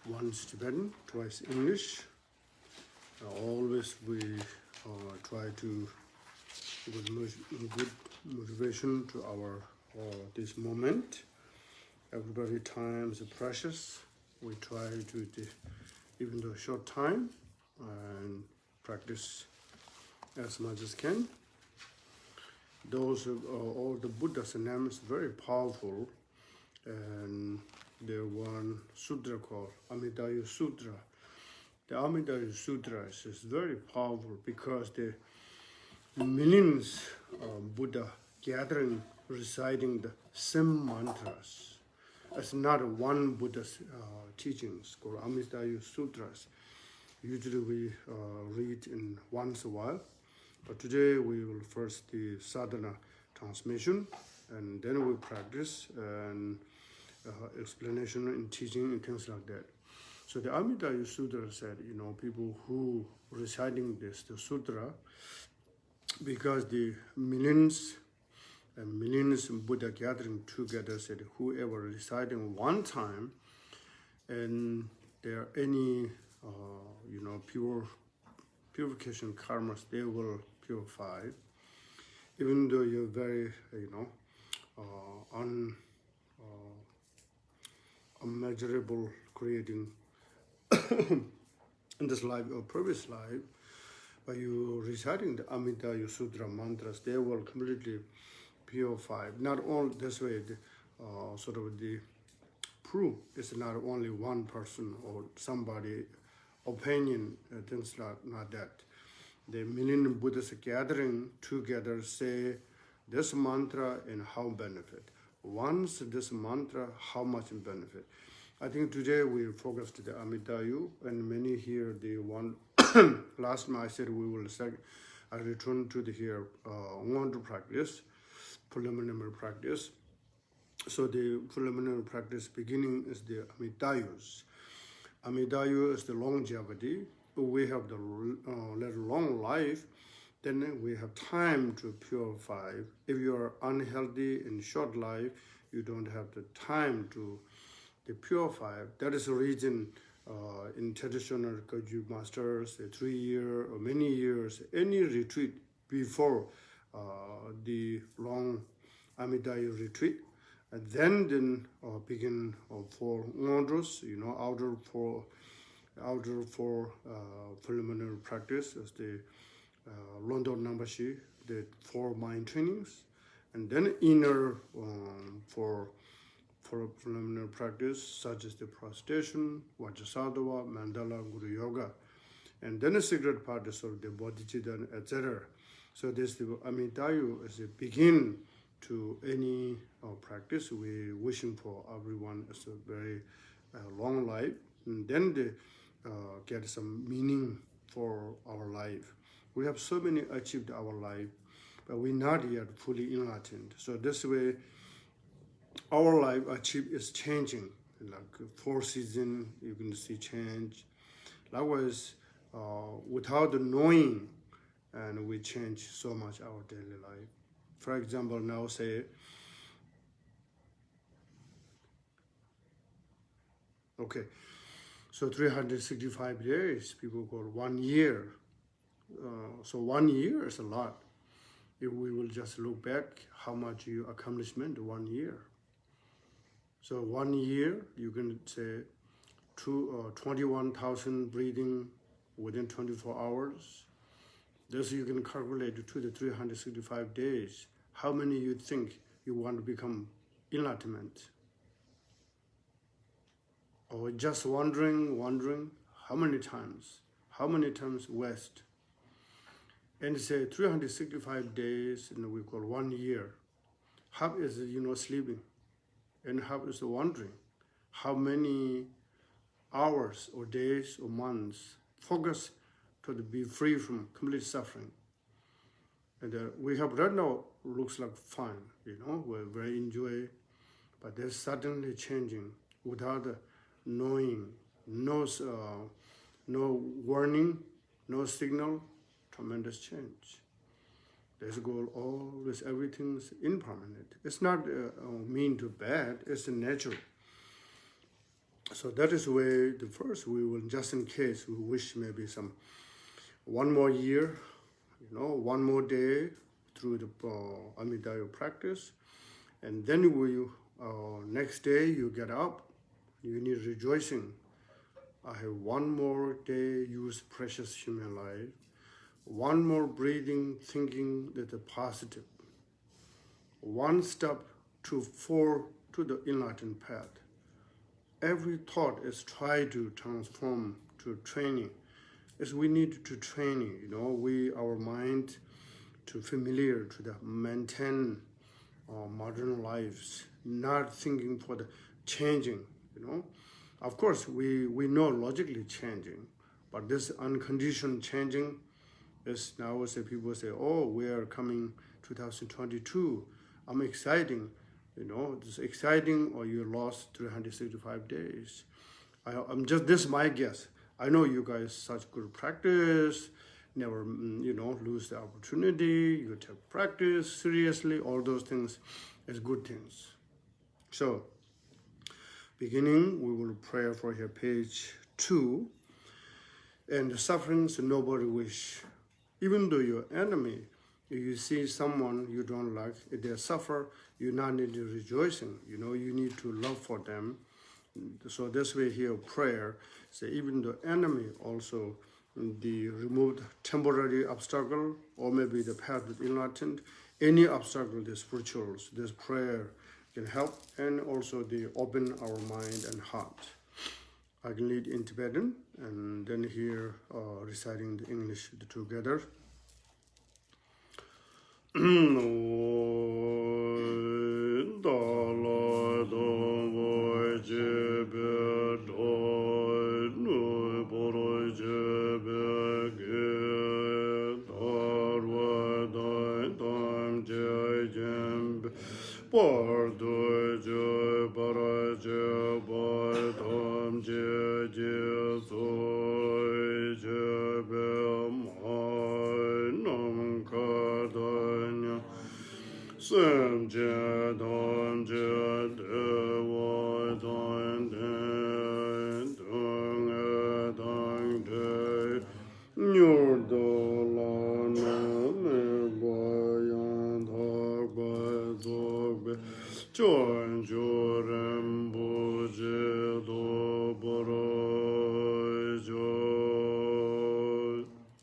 Once Tibetan, twice English. Always we try to give good motivation to our this moment. Everybody time is precious. We try to, even though short time, and practice as much as can. Those all the Buddha's name is very powerful, and there one sutra called Amitayus Sutra. The Amitayus Sutra is very powerful because the millions of Buddha gathering reciting the same mantras. It's not one Buddha's teachings called Amitayus Sutras. Usually we read in once a while, but today we will first the sadhana transmission, and then we practice and explanation and teaching and things like that. So the Amitayus Sutra said, people who reciting the sutra, because the millions and millions of Buddha gathering together, said whoever reciting one time, and there are any purification karmas, they will purify. Even though you're very unmeasurable creating in this life or previous life, by you reciting the Amitayus Sutra mantras, they will completely purify. Not only this way, the proof is not only one person or somebody opinion, things not that. The million Buddhas gathering together say this mantra and how benefit. Once this mantra, how much benefit. I think today we focused the Amitayu, and many here the one last time I said we will I return to the here want to practice preliminary practice. So the preliminary practice beginning is the Amitayus. Amitayu is the longevity. We have the long life, then we have time to purify. If you are unhealthy in short life, you don't have the time to purify. That is the reason in traditional Kagyu masters, 3 years or many years, any retreat before the long Amitayu retreat, and then begin for wonders, outer for preliminary practice as the London Nambashi, the 4 mind trainings, and then inner for preliminary practice such as the prostration, Vajrasattva, Mandala, Guru Yoga, and then the secret part is sort of the bodhicitta, etc. So this the Amitayu is a begin to any practice. We wishing for everyone is a very long life, and then they get some meaning for our life. We have so many achieved our life, but we're not yet fully enlightened. So this way, our life is changing. Like 4 seasons, you can see change. Likewise, without knowing, and we change so much our daily life. For example, now say, okay, so 365 days, people call 1 year. So 1 year is a lot. If we will just look back, how much you accomplishment 1 year. So 1 year, you can say 21,000 breathing within 24 hours. This you can calculate to the 365 days. How many you think you want to become enlightenment? Or just wondering, how many times? How many times west? And say 365 days, and we call 1 year. Half is, sleeping, and half is wondering. How many hours or days or months focus to be free from complete suffering? And we have right now looks like fun, we're very enjoy, but they're suddenly changing without knowing, no warning, no signal, tremendous change. This goal always, everything's impermanent. It's not mean to bad, it's natural. So that is why the first we will, just in case we wish maybe one more year, one more day through the Amitayus practice, and then next day you get up, you need rejoicing. I have one more day, use precious human life, one more breathing, thinking that the positive, one step to the enlightened path. Every thought is try to transform to training. As we need to training, our mind to familiar to the maintain modern lives, not thinking for the changing, Of course, we know logically changing, but this unconditioned changing is now, people say, oh, we are coming 2022. I'm exciting, it's exciting, or you lost 365 days. This is my guess. I know you guys such good practice, never, lose the opportunity, you take practice seriously, all those things is good things. So, beginning, we will pray for here, page 2. And the sufferings nobody wish. Even though your enemy, if you see someone you don't like, if they suffer, you not need to rejoicing. You need to love for them. So this way here, prayer, say even the enemy also, the removed temporary obstacle, or maybe the path with enlightened, any obstacle, the spirituals, this prayer can help, and also they open our mind and heart. I can lead in Tibetan, and then here reciting the English together.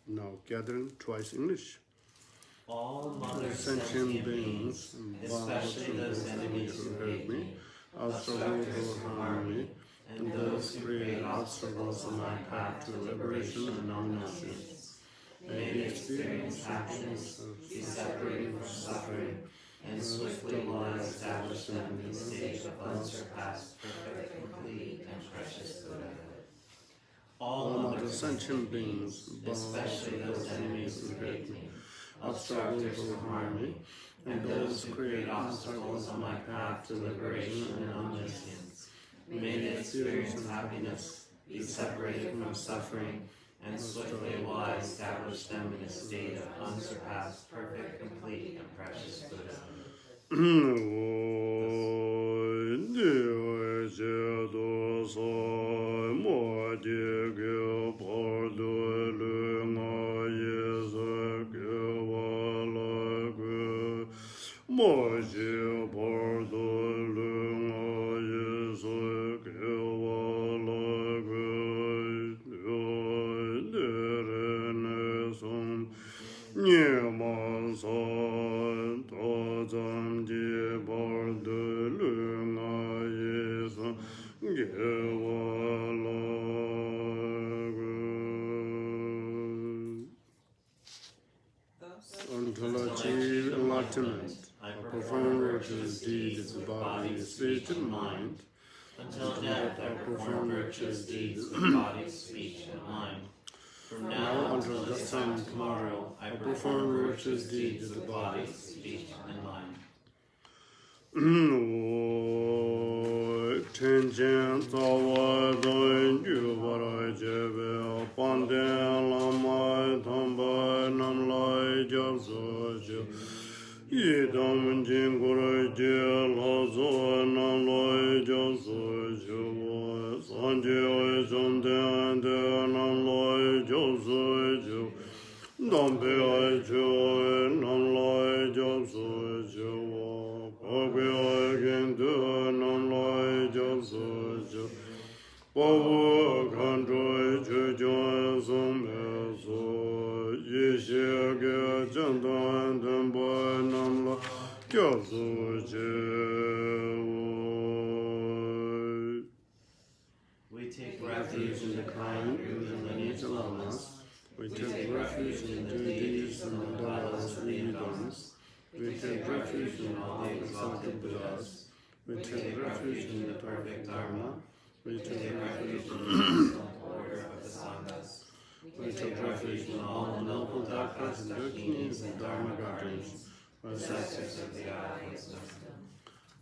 Now gathering twice English. All mother sentient beings, especially those enemies who hurt me, obstructors who harm me, and those who create obstacles on my path to liberation and omniscience, may they experience happiness, be separated from suffering, and swiftly will I establish them in the state of unsurpassed, perfect, complete, and precious Buddhahood. All mother sentient beings, especially those enemies who hate me, obstructors who harm me, and those who create obstacles on my path to liberation and omniscience, may they experience happiness, be separated from suffering, and swiftly will I establish them in a state of unsurpassed, perfect, complete, and precious Buddhahood. Until achieve enlightenment, I perform virtuous deeds with body, speech, and mind. Until death, I perform virtuous deeds with body, speech, and mind. From now until the sun tomorrow, I perform virtuous deeds with body, speech, and mind. Tenjin Tawa Doin Jubara Jebe Panden Lamai Tamba Namlai Jabso Yidam Jingura Je Lazo Namlai Jabso Jubo Sanje Jomden De Namlai Jabso Jubo Dambe Jo Namlai Jabso Jubo Pagwe Gendu Namlai Jabso Jubo Pawu Kandroi Chujon Sumbe So Yishe Ge Chandan Dambo Namla Jabso Jubo. We take refuge in the kind and lineage of Lamas. We take refuge in duties and mandalas of Idams. We take refuge in all the exalted Buddhas. We take refuge in the perfect Dharma. We take refuge in the order of the Sanghas. We take refuge in all the noble doctors and Dakinis and Dharma guardians, possessors of the eye of wisdom.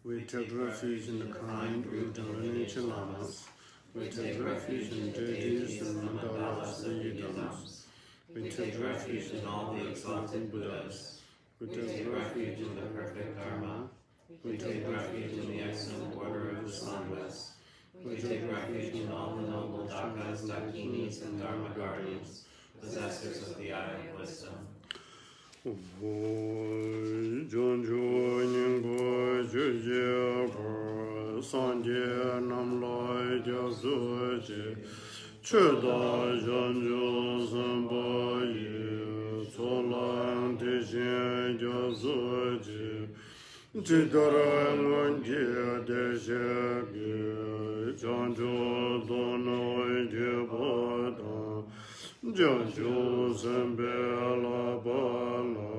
We take refuge in the kind root and lineage of Lamas. We take refuge in deities and mandalas and Yidams. We take refuge in all the exalted Buddhas. We take refuge in the perfect Dharma. We take refuge in the excellent order of the Sanghas. We take refuge in all the noble Dhakas, Dakinis, and Dharma guardians, possessors of the eye of wisdom. Sanje Namlai Jasuji Cheda Janjo Sambayi Solan Tishin Jasuji Chidara Nganji Deshagi Janjo Donoi Jibada Janjo Sambela Bala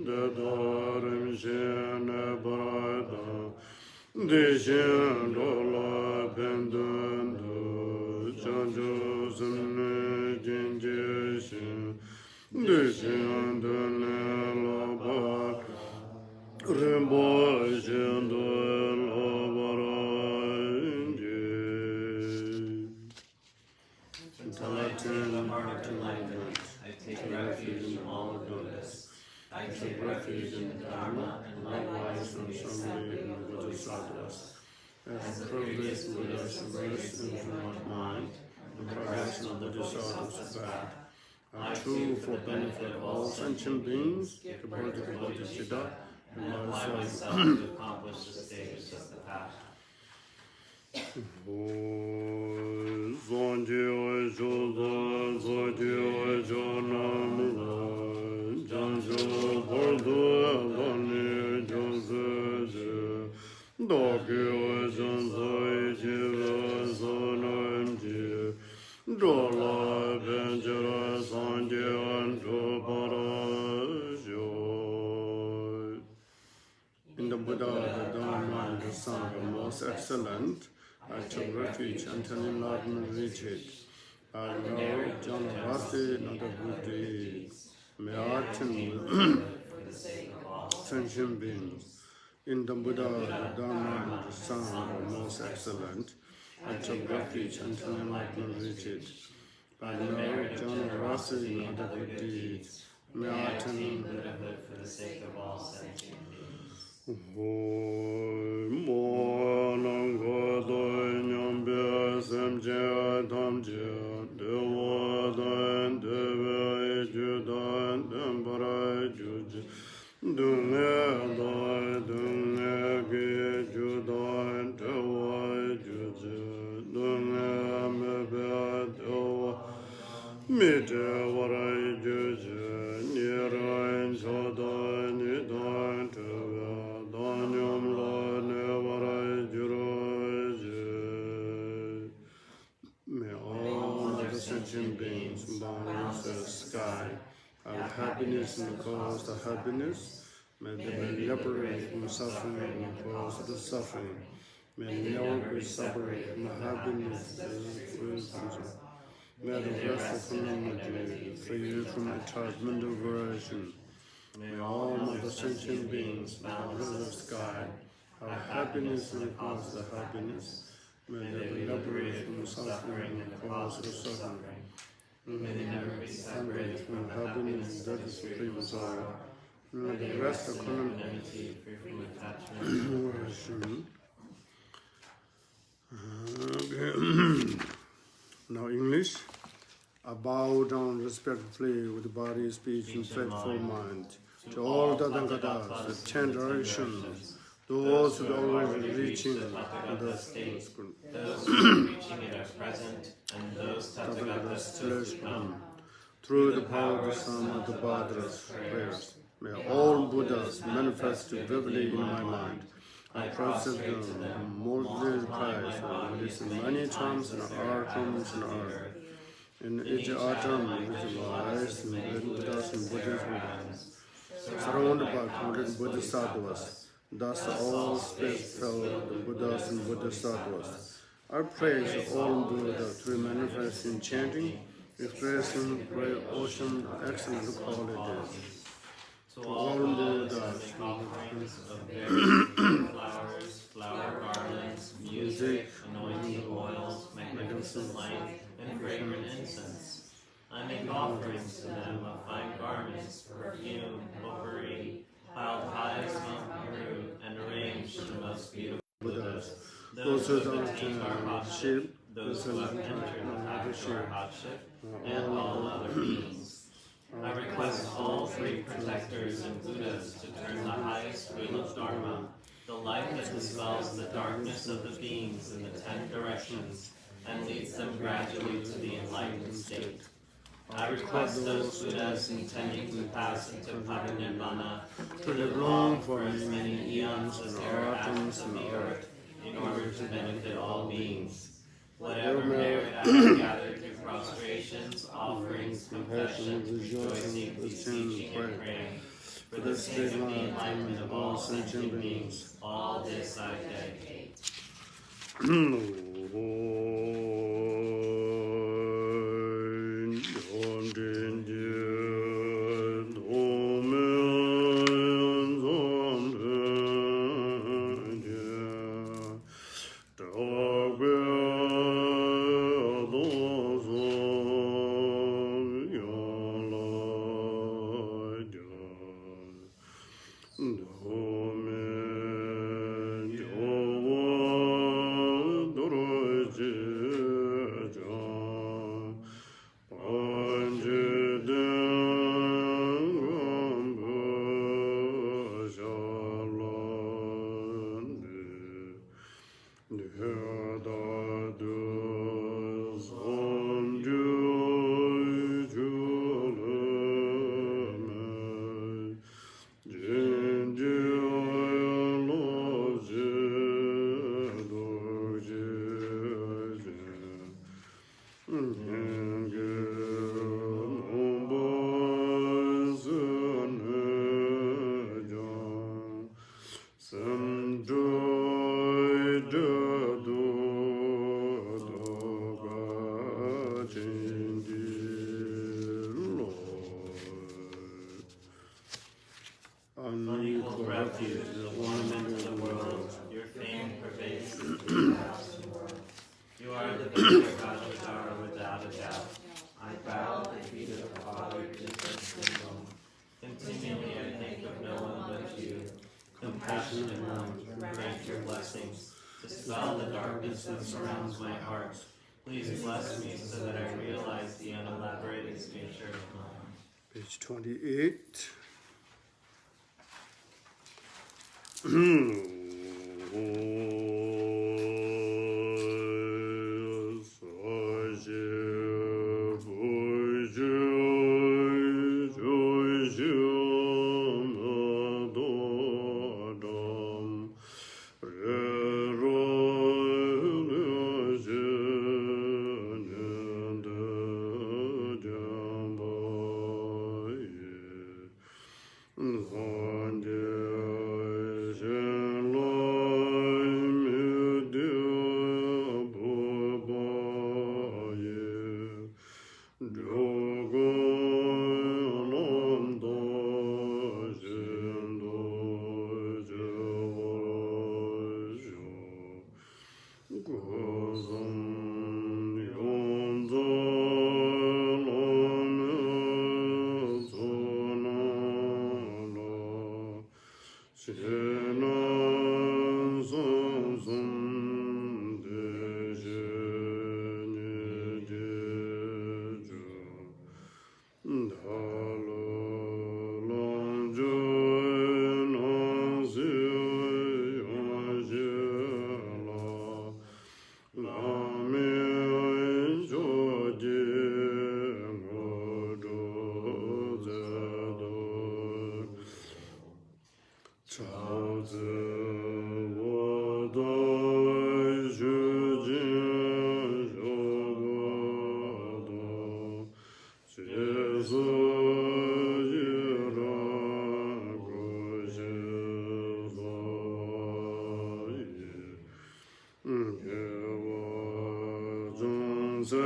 Dedarim Shene Brada Deshin Lola Pendendo Janjo Samne Jinjishin Deshin Dene Loba Rembo Shendo Lobaranji Intellectual and heart enlightenment. I take refuge in all goodness. I take refuge in the Dharma and likewise from somebody in the Bodhisattvas. As previous Buddhas rest in front mind, and progress of the Bodhisattvas back, are true for benefit of all sentient beings, the Bodhisattva, and myself to accomplish the stages of the path. In the Buddha, the Dharma, and the Sangha, most excellent, I took refuge until enlightenment reached it. I know Janavati, not a Buddhi, Me'atin, sentient beings. In the Buddha, the Dharma, and the Sangha, most excellent, I took refuge until enlightenment reached it. I know Janavati, not a Buddhi, Me'atin, Buddhahood for the sake of all sentient beings. May all other sentient beings bound the sky have happiness in the cause of happiness. May they be liberated from suffering in the cause of the suffering. May they never be separated from the happiness of May the rest of humanity be free from attachment and aversion. May all other sentient beings bound the sky have happiness in the cause of happiness. May they be liberated from suffering and the cause of suffering. May they never be separated from happiness that is free from sorrow. May they rest upon free from attachment. Okay. Now English. I bow down respectfully with body, speech, and faithful mind to all Tathagatas, the 10 directions, those who are always reaching, and those who are reaching it at present, and those Tathagatas still to come. Through the power of the Sum of the Bhadra's prayers, may all Buddhas manifest vividly in my mind. I process them, multiply with many times and atoms and earth. In each atom which lies in Buddhas and Buddhist hands, surrounded by countless Bodhisattvas, thus all space filled with Buddhas and Bodhisattvas. I praise all Buddha through manifesting chanting, expressing great ocean excellent qualities. To all Buddhas, offerings of various flowers, flower garlands, music, anointing oils, magnificent light, and fragrant incense. I make offerings to them of fine garments, perfume, potpourri, piled high as Mount Meru, and arranged in the most beautiful Buddhas. Those who don't enter hardship, those who have entered the path of hardship, and all other beings. I request all three protectors and Buddhas to turn the highest wheel of Dharma, the light that dispels the darkness of the beings in the 10 directions, and leads them gradually to the enlightened state. I request those Buddhas intending to pass into Parinirvana to live long for as many eons as there are atoms of the earth, in order to benefit all beings. Whatever merit I have gathered through prostrations, offerings, confession, rejoicing, beseeching, and praying, for the state of the enlightenment of all sentient beings, all this I dedicate. Unequal refuge, the ornament of the world, your fame pervades the 3,000 worlds. You are the Vajrayana without a doubt. I bow at the feet of the Father, Jesus, and Rome. Continually I think of no one but you. Compassionate one, grant your blessings. Dispel the darkness that surrounds my heart. Please bless me so that I realize the unelaborated nature of mine. Page 28. Om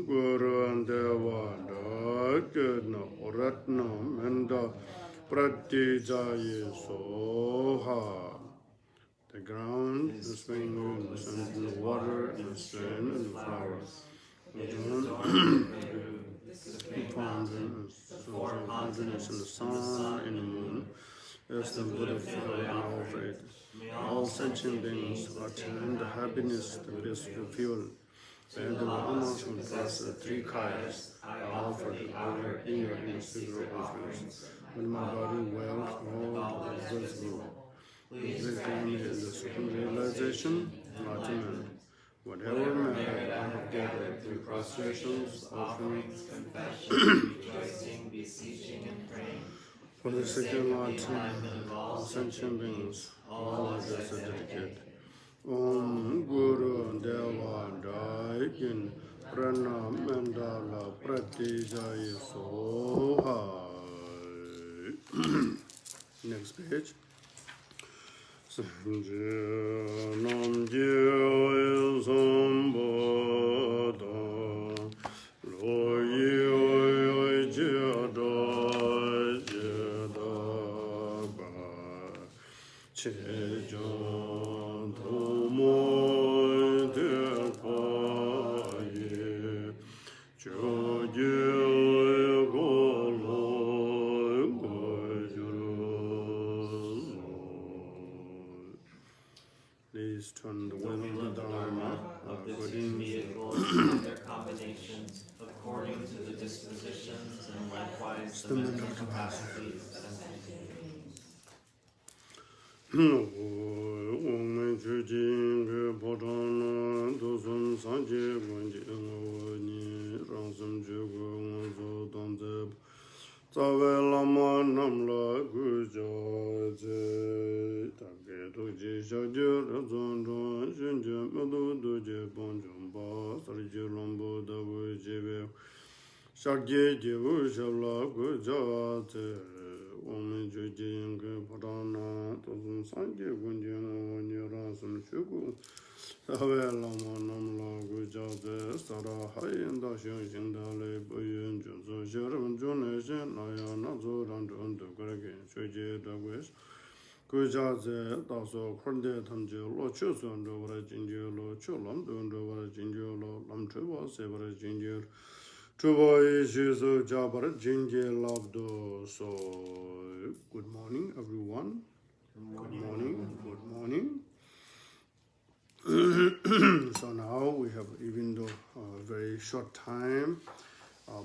Guru Deva Dagna Ratna Menda Pratijaye Soha. The ground, the spring, the sun, the water, and the stream, and the flowers. The fountains and the sun and the moon, as the Buddha and all faith. All sentient beings attain the happiness, the bliss fulfilled. And the Lamas who trust the three kayas, I offer the outer, inner, and secret offerings. With my body well, all visible. Please grant me the supreme realization, enlightenment. Whatever matter I have gathered through prostrations, offerings, confession, rejoicing, beseeching, and praying. For the second enlightenment of all sentient beings, all others are dedicated. Om Guru Deva Daikin Pranam Mandala Pratijaya Soha. Next page. Nam Jaya Sambada Loyi Jada Jada Chejan Tomoy Depaye Choje Please turn the wheel of the Dharma of the two vehicles and their combinations according to the dispositions and likewise the mental capacities and activities. Lama Namla Gujaje Taketuji Shajur Zonjon Shinjam Maduje Bonjumba Sarji Lombo Davu Jive Shagye Jivu Shala Gujaje Omi Jujing Padana Tozun Sanje Gunjin Nirasum Shugu Tawe Lama Namla Gujaje Sara Hayin Dashin Shindale Boyun Junzo Sharam Juneshin Naya Nazo Randun Dukragin Shuji Dagwis Gujaze Daso Korde Tamji Lo Chusun Dovara Jinju Lo Chulam Dun Dovara Jinju Lo Lam Chuba Sevara Jinju Chuba Ishizu Jabara Jinji Labdo. So good morning everyone. Good morning. So now we have, even though a very short time,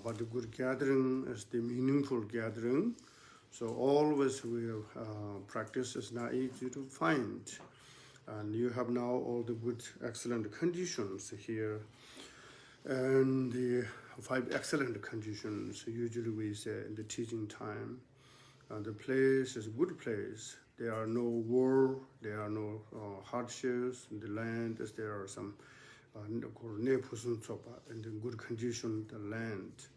but the good gathering is the meaningful gathering. So always we have practice is not easy to find, and you have now all the good, excellent conditions here, and the 5 excellent conditions. Usually we say in the teaching time, the place is a good place. There are no war, there are no hardships in the land. There are some in the good condition, the land.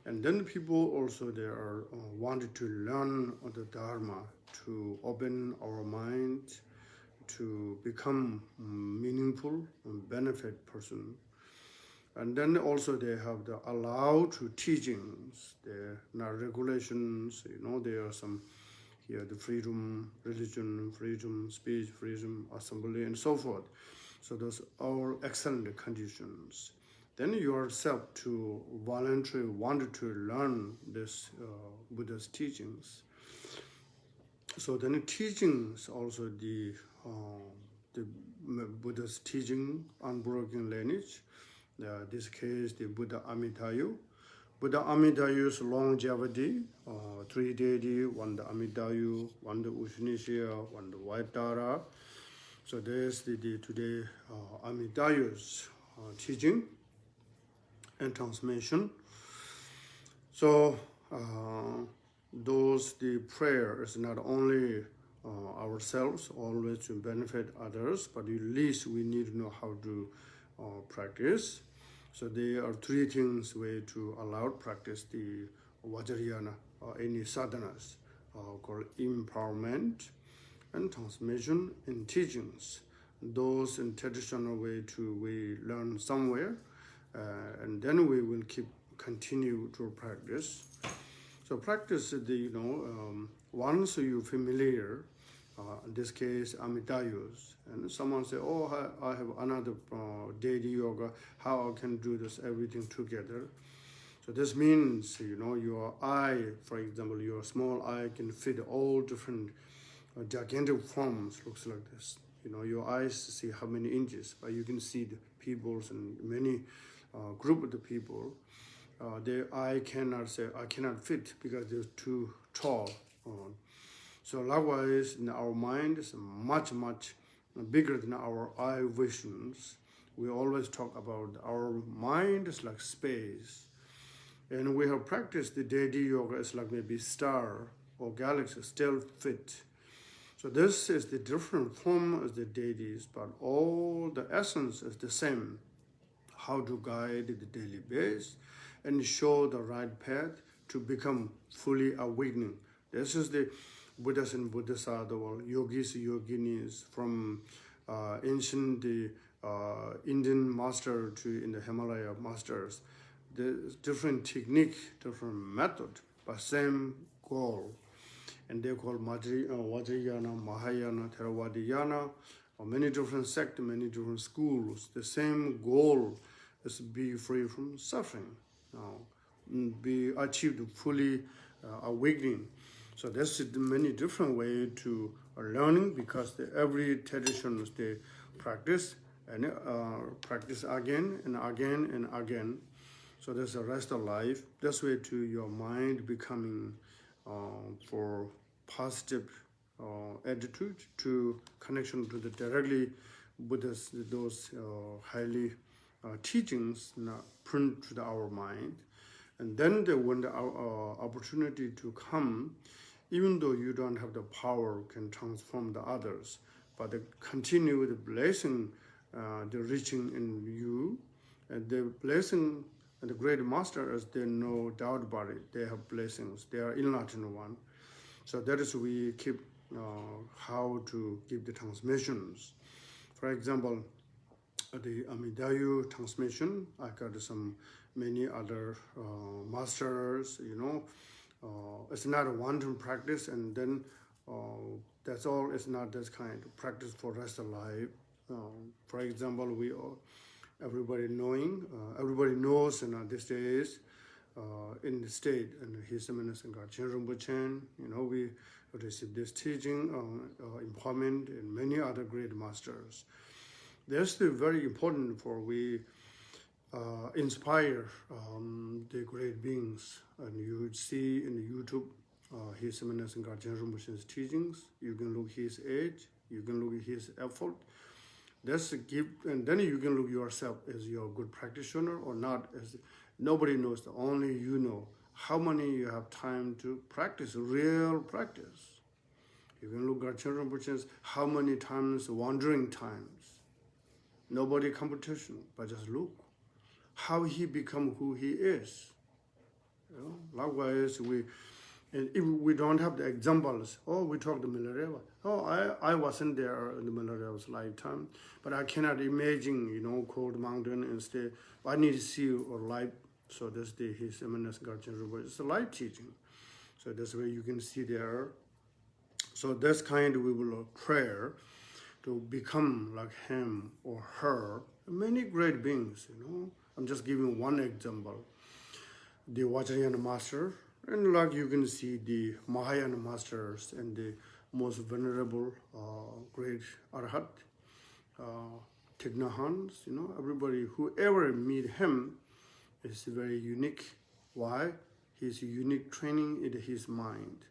And then people also, they are wanted to learn the Dharma, to open our mind, to become meaningful and benefit person. And then also they have the allowed to teachings, there are not regulations, there are some here, the freedom, religion, freedom, speech, freedom, assembly, and so forth. So those are excellent conditions. Then you yourself to voluntarily wanted to learn this Buddha's teachings. So then the teachings also the Buddha's teaching, unbroken lineage. This case the Buddha Amitayus. Buddha Amitayus longevity, 3 deity, one the Amitayus, one the Ushnishiya, one the White Tara. So there's the today Amitayus teaching and transmission. So those the prayer is not only ourselves, always to benefit others, but at least we need to know how to practice. So there are three things way to allow practice the Vajrayana or any sadhanas called empowerment and transmission and teachings. Those in traditional way we learn somewhere, and then we will continue to practice. So practice the once you familiar. In this case, Amitayus, and someone say, "Oh, I have another daily yoga. How I can do this everything together?" So this means your eye, for example, your small eye can fit all different gigantic forms. Looks like this. Your eyes see how many inches, but you can see the peoples and many group of the people. Their eye cannot say I cannot fit because they're too tall. So likewise, our mind is much bigger than our eye visions. We always talk about our mind is like space, and we have practiced the daily yoga is like maybe star or galaxy still fit. So this is the different form as the deities, but all the essence is the same. How to guide the daily base and show the right path to become fully awakening. This is the Buddhas and Bodhisattvas, the yogis, yoginis, from ancient Indian master to in the Himalaya masters. There's different technique, different method, but same goal. And they call Vajrayana, Mahayana, Theravadayana, or many different sects, many different schools. The same goal is to be free from suffering, be achieved fully awakening. So there's many different ways to learning, because every tradition they practice and practice again and again and again. So there's the rest of life. This way to your mind becoming for positive attitude to connection to the directly Buddha's those highly teachings print to our mind. And then when the opportunity to come, even though you don't have the power, can transform the others, but the continued blessing, the reaching in you, and the blessing, and the great master, as there no doubt about it, they have blessings, they are enlightened one. So that is we keep how to give the transmissions. For example, the Amitayus transmission, I got many other masters, it's not a one-time practice, and then that's all. It's not this kind of practice for rest of life. For example, everybody knows these days in the state, and His Eminence and Garchen Rinpoche, we receive this teaching, empowerment, and many other great masters. That's very important for we inspire the great beings. And you would see in YouTube His Eminence and Garchen Rinpoche's teachings. You can look his age, you can look at his effort. That's a gift, and then you can look yourself as you're a good practitioner or not. As nobody knows, only you know how many you have time to practice, real practice. You can look at Garchen Rinpoche's how many times, wandering times. Nobody competition, but just look how he become who he is. Likewise, and if we don't have the examples, we talk the Milarewa. I wasn't there in the Milarewa's lifetime, but I cannot imagine, cold mountain and stay. I need to see or light. So that's His Eminence Garchen Rinpoche. It's a light teaching. So that's where you can see there. So this kind we will prayer to become like him or her. Many great beings, I'm just giving one example. The Vajrayana master, and like you can see the Mahayana masters and the most venerable great Arhat, Thich Nhat Hanh, everybody, whoever meet him is very unique. Why? His unique training in his mind.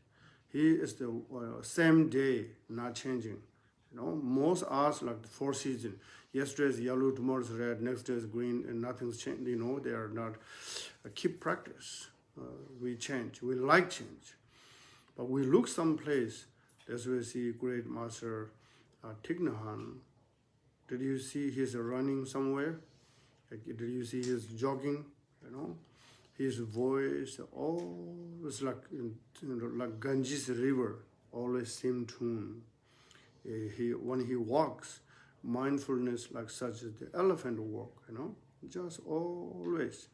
He is the same day, not changing. Most us like the four seasons. Yesterday is yellow, tomorrow is red, next day is green, and nothing's changed. They are not. Keep practice. We change. We like change, but we look someplace. That's where we see great master Thich Nhat Hanh. Did you see his running somewhere? Did you see his jogging? His voice always like like Ganges River, always same tune. When he walks, mindfulness like such as the elephant walk, just always.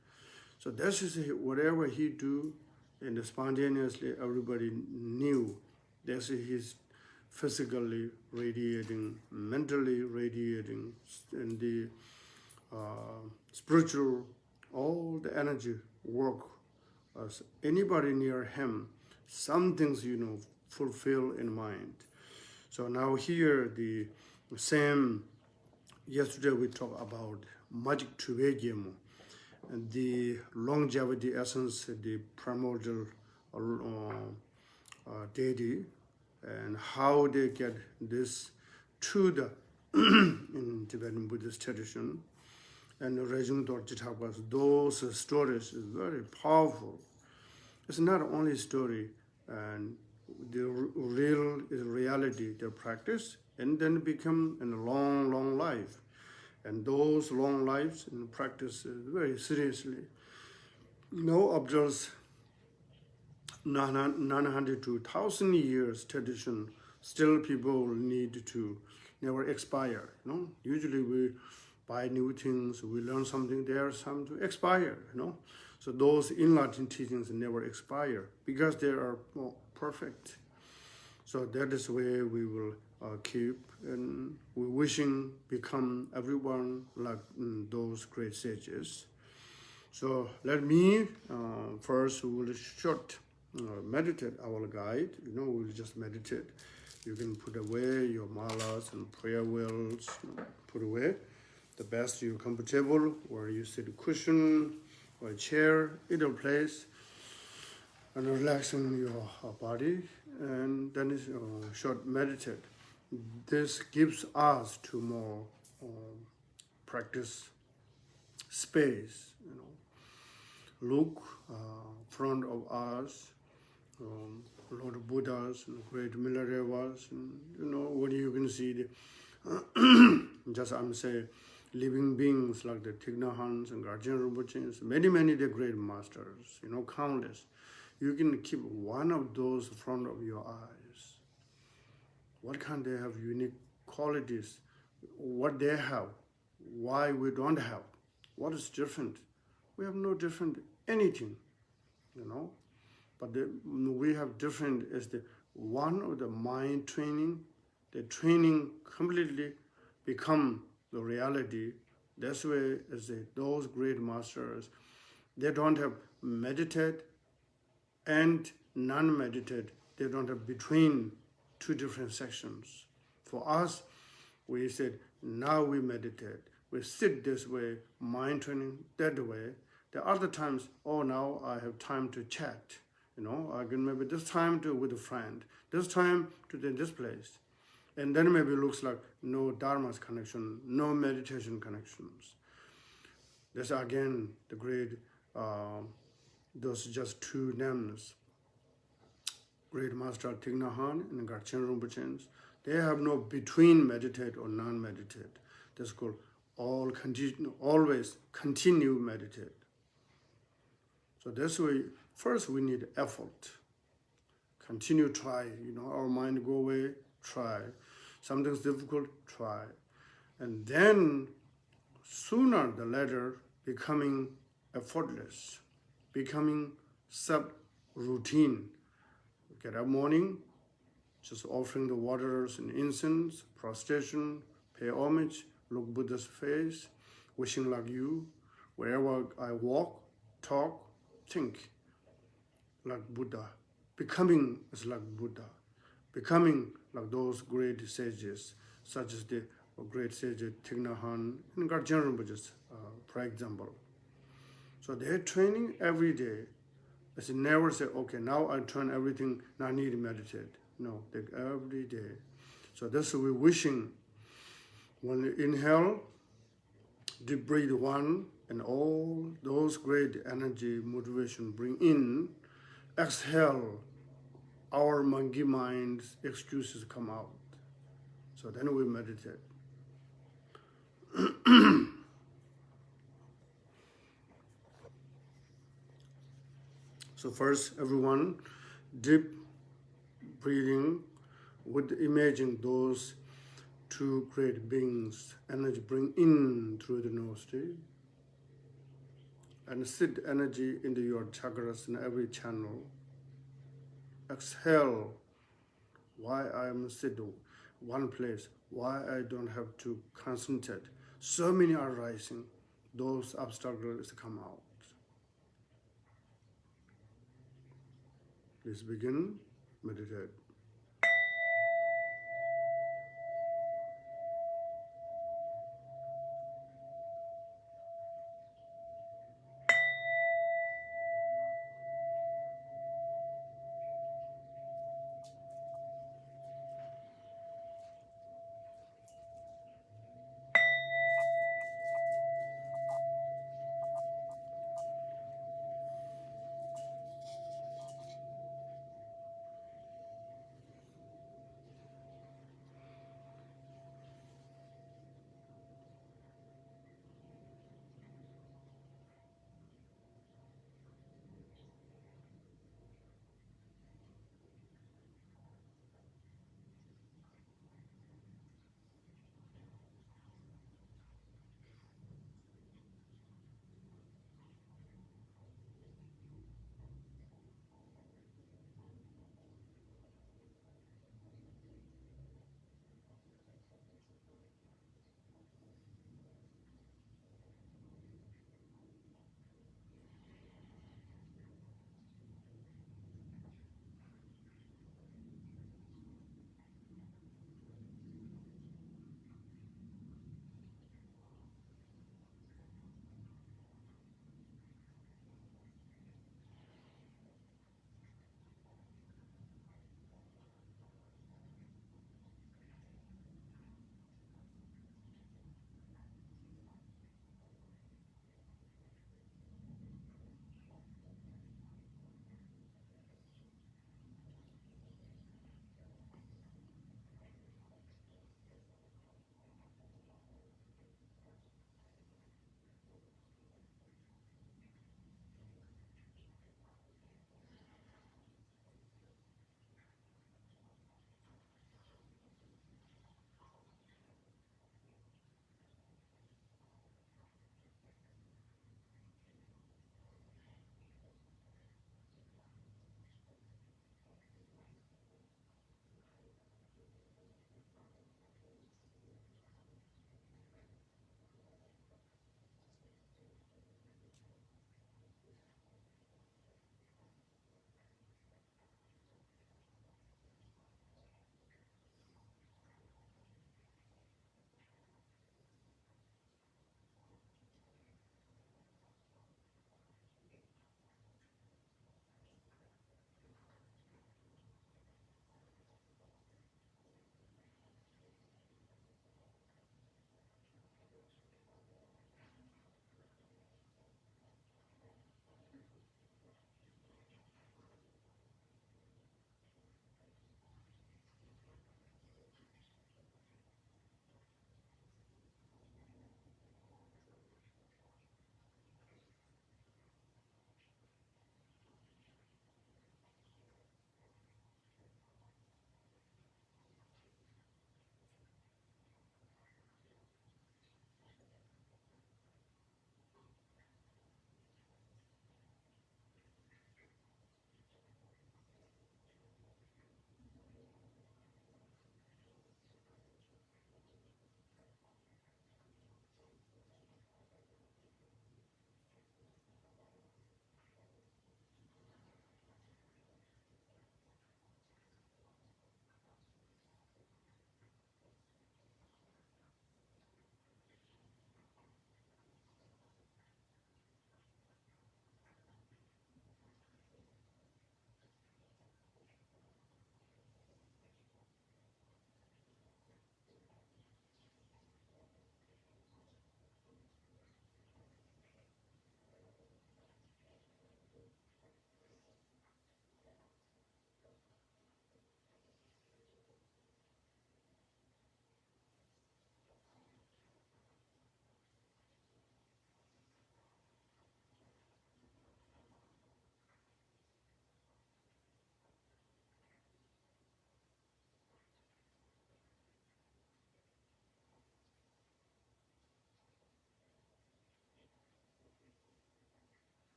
So that's just whatever he do, and spontaneously everybody knew. That's his physically radiating, mentally radiating, and the spiritual, all the energy work as anybody near him, some things fulfill in mind. So now here the same, yesterday we talked about magic Tibet, and the longevity essence, the primordial deity, and how they get this to the in Tibetan Buddhist tradition. And Rajung Dorji Thapa's those stories is very powerful. It's not only story, and the real is reality, their practice, and then become a long, long life. And those long lives and practice very seriously. Observes 900 to 1,000 years tradition, still people need to never expire. Usually we buy new things, we learn something, there are some to expire. So those enlightened teachings never expire because they are perfect. So that is where we will keep, and we're wishing become everyone like those great sages. So let me first we will short meditate our guide. We'll just meditate. You can put away your malas and prayer wheels, put away the best you're comfortable, where you sit a cushion or a chair, either place, and relaxing your body, and then it's short meditate. This gives us to more practice space. Look front of us, Lord Buddhas and great Milareva's, what you can see just I'm saying living beings like the Thich Nhat Hanh's and Garjin Rinpoche's, many the great masters, countless. You can keep one of those in front of your eyes. What can they have unique qualities? What they have? Why we don't have? What is different? We have no different anything, But we have different is the one of the mind training. The training completely become the reality. That's why those great masters, they don't have meditate and non-meditate. They don't have between two different sections. For us, we said, now we meditate. We sit this way, mind training that way. The other times, now I have time to chat. I can maybe this time with a friend, this time to this place. And then maybe it looks like no Dharma's connection, no meditation connections. That's again the great, those just two names. Great Master Thich Nhat Hanh and Garchen Rinpoche, they have no between meditate or non-meditate. That's called always continue meditate. So that's why first we need effort. Continue try, our mind go away, try. Something's difficult, try. And then sooner the later becoming effortless, becoming sub-routine. Get up morning, just offering the waters and incense, prostration, pay homage, look Buddha's face, wishing like you. Wherever I walk, talk, think like Buddha. Becoming is like Buddha. Becoming like those great sages, such as the great sage Thich Nhat Hanh and Garjin Rinpoche, for example. So they're training every day. They never say, okay, now I turn everything, now I need to meditate. No, they every day. So that's what we're wishing. When you inhale, deep breathe one, and all those great energy, motivation bring in. Exhale, our monkey mind's excuses come out. So then we meditate. So first, everyone, deep breathing with imagine those two great beings. Energy bring in through the nostril and sit energy into your chakras in every channel. Exhale. Why I am sitting one place? Why I don't have to concentrate? So many are rising. Those obstacles come out. Please begin, meditate.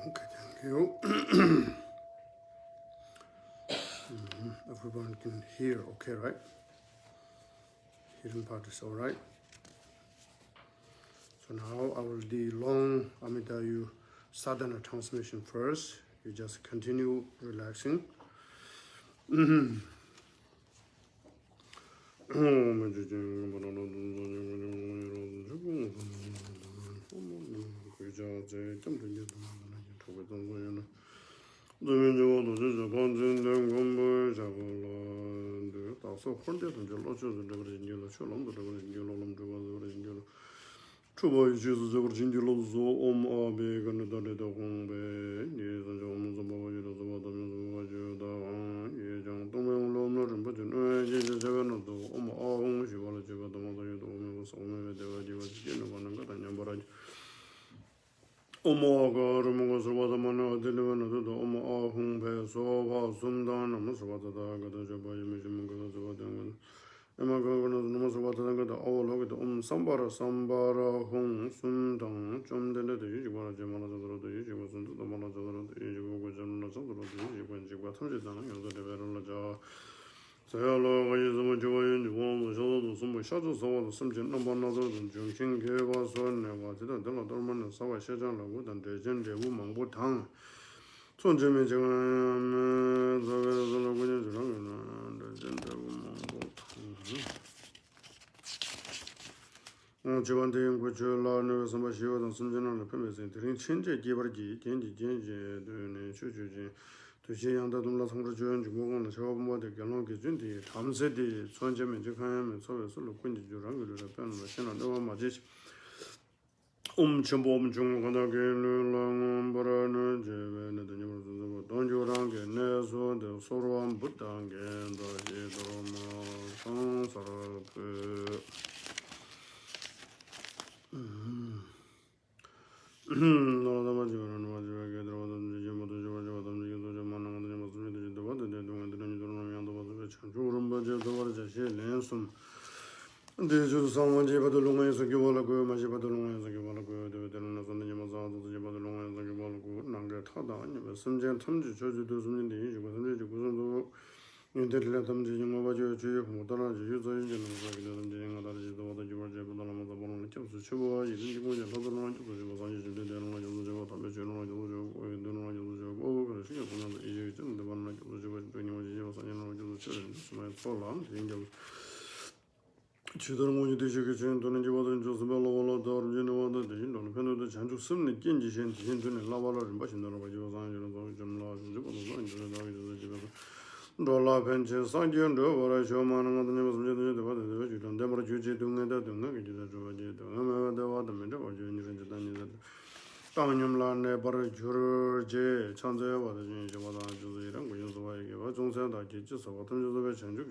Okay, thank you. Everyone can hear, okay, right? Hearing part is all right. So now I will do long Amitayus sadhana transmission first. You just continue relaxing. Chuba Jesus over Jindilozo, Abe, Ganadale, the Hongbe, yes, and John Zamba, the Young Tomo, Lomner, but Jesus, Hong, she was the mother, the was Genovan, and Yambaraj. Omo, Rumos, Watamana, delivered to Omo, Hong, so, Sundan, and Musawata, the Jabba, Mission, Emma all look at Sambara, Hong, Sundan, John Delet, you were a Gemana, you was into the Monazor, you were when you got the Sayalo, is a joy in the wall, was all some shadows or something, no one other than Junction gave us one, and was it a Dorman and Sawa Shajan, wood and the Gen, the woman would tongue. So Jimmy, the Jivante which learn some shield and some general premise, change a givergy, Genji, Shuji, to see under the last 100 June, Jumon, the show more the Galon Junti, Tom said the Sonjam and Japan, and so Quinty Jurangu, the pen, Machine, and no magic. Chambom Jung, Long, Barana, Jeven, the new Don Jurang, and Nezo, the Soran, Butang, and the Jedroma, Sonsara. No, the Majoran was regular, the Jim, this is someone Java the Long as a Givalago, Majaba the Long as a Givalago, the Veterans and the Yamazan, the Java the Long as a Givalago, Nanga Tada, some gentlemen to church to some in the age of the you did let them the Yamaja, Mutana, use the engine of the Georgia, the Lama Konchok Sonam, you didn't go to the line to the Java, the one like the one Children, when you take a chain to Nijiwata and Josabella, Dorjinoda, the Indon, Pendo, and to some Kinji, into Lava and Bashindor, Dola Penches, Sandian, Dover, I show man on the name of the Demora Juji, doing that, the water, or Junior. Tanyum Lane, Barajur, Chanze, what the Jinjawada, Julie, and we use the way I give a Jonsa, that just what the Chanjuk.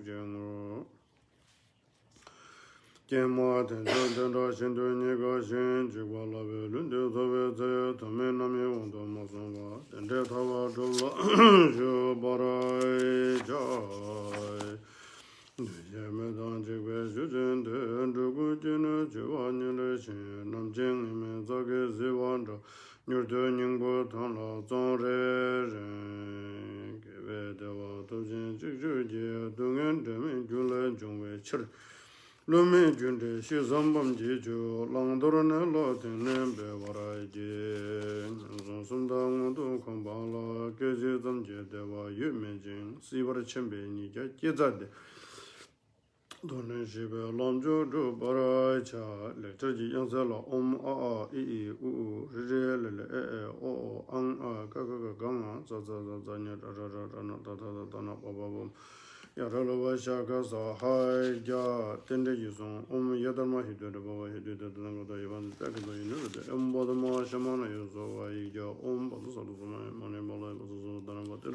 Gemma and Russian doing negotiation, Jiguala, Lundu, the Tomenami, and the Mosova, and the Tower to Barai Joy. Yemedan Jiguan, and the good Giovanni, Namjing, Zagis, Zivanda, you're doing good on La Zonre, give it the water, Juju, doing them, Julian, Jungwe, Lume Junde, she Zambam Jijo, Langdorana, Latin, Bevaraji, Sundam, Kambala, Gazizam Jedeva, Yumijin, Sivar Chembeni, Jezad. Donan Shiba, Lamjo, Baracha, Lecturji, Yansela, E, U, Rele, O, Ang, Kaka, Ganga, Zaza, Zanya, Dana, Baba. Yaralova Shaka Sahai Ja, Tende Yuson, Yadama Hidu, the Baba Hidu, the Lango, Ivan, the University, Bodama Shamana Yuso, Aija, Balusama, Monemola, Danama, the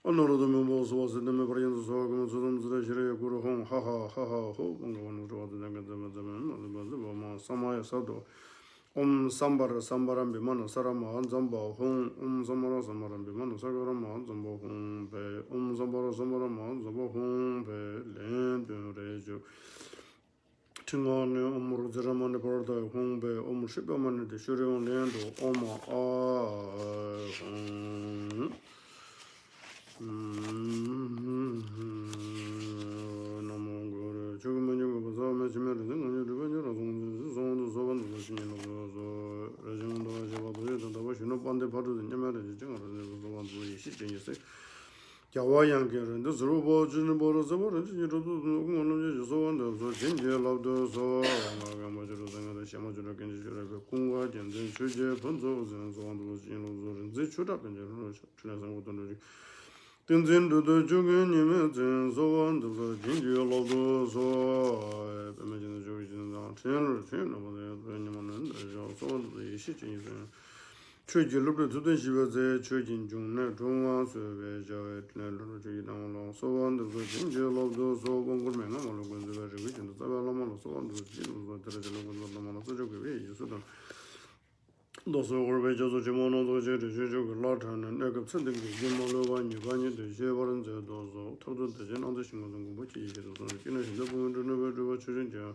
Honor of the members was in the Memorials Organisms, the Shire Guru Hong, ha ha ha ha, hope, and one who was the Samaya Sado. Sambar Sambaram Bimano Sarama Zamba Home Samara Samaram Bimano Sagarama Zamba Home Zambara Samarama Zamba Home Land Rejo Tingane Omur Zeramane Porta, Hongbe, Om Shipaman, the Shurion Lando, Oma Namongo, Chugamanu was all much better than you do when you're on the zone of the Shin of the Regiment of the Washington upon the part of the Yamada, the one who is sitting, you say. Yawayan and the Zurubo, Junibor, the water, you do so and the Ginger love the so, the Shamajan against Kunga, and then Suja, Ponzos, and so on those, they should up in the Tenzin to the Jugan, and so on the Ginger love the so, imagine the Jewish and the Channel, over there, so on the Shitting. Church looked to the she was a church in June, Jung, so on the ginger of those so one good men, when the revision of the Lama, so on the those were wages of Jimono, those Latin and Negab sending the Jimolo and Yuvani, the Jevan, those total the gen on the Shimon, which is the never do a children.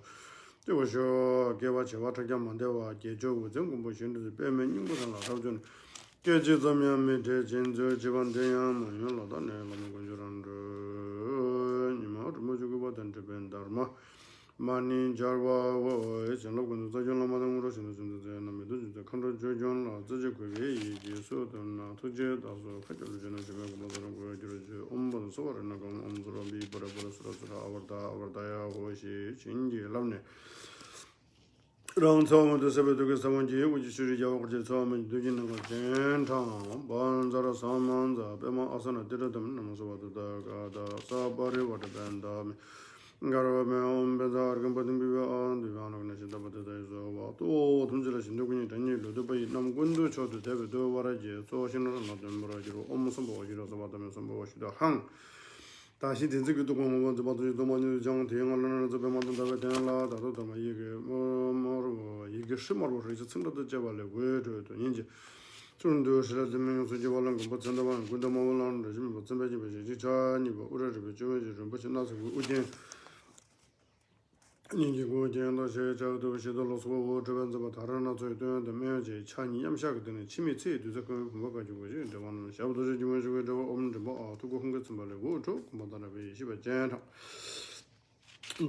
There was your Gavacha Watagam, there were Gejo with them, which into the payment, you was not out. Gejamia made Jenzo, Jivandayam, and Yoladan, and Nimot, Mujuba, and Japan Dharma, Mani, Jarwa, voice, and Logan, the Jolaman Russians in the country, Jojon, the Jacobi, so then to jet, also Federal General, Umban, so and Omzorobi, but our Daya, Hoshi, Chingy, Lamne. Round some of the Sabato Samanji, which should have the Saman doing a gentle, Banzara Samans, Bema Asana did them, and so the Sabari, what a band. Garavame, Bezar, Gampatin on the Vanation, but the days of all Tunjelash, looking at any little bit, Namgundu, shot to David, what I did, so she not almost some boys, about them, some boys, the hung. 다시 된지도 공부만 좀 봐도 좀 많이 장 대응하려는 저 배만 좀 대응라 다도 좀 이게 뭐 이게 심어로 이제 친구도 잡아래 왜 저도 이제 좀더 실례되면 소지 발랑 거 전담한 군도 모을라는 좀 무슨 배지 배지 자니 뭐 우리를 좀 무슨 나서 우진 이제 고전도 세자도 시도로 소고 저번에 다른 나서에 되는 매제 찬이 염샤거든요. 침이 체도 저거 뭐 가지고 이제 저는 샤브도 좀 저거 저 없는데 뭐 두고 한 것좀 말고 저 뭐다나 왜 시바 젠타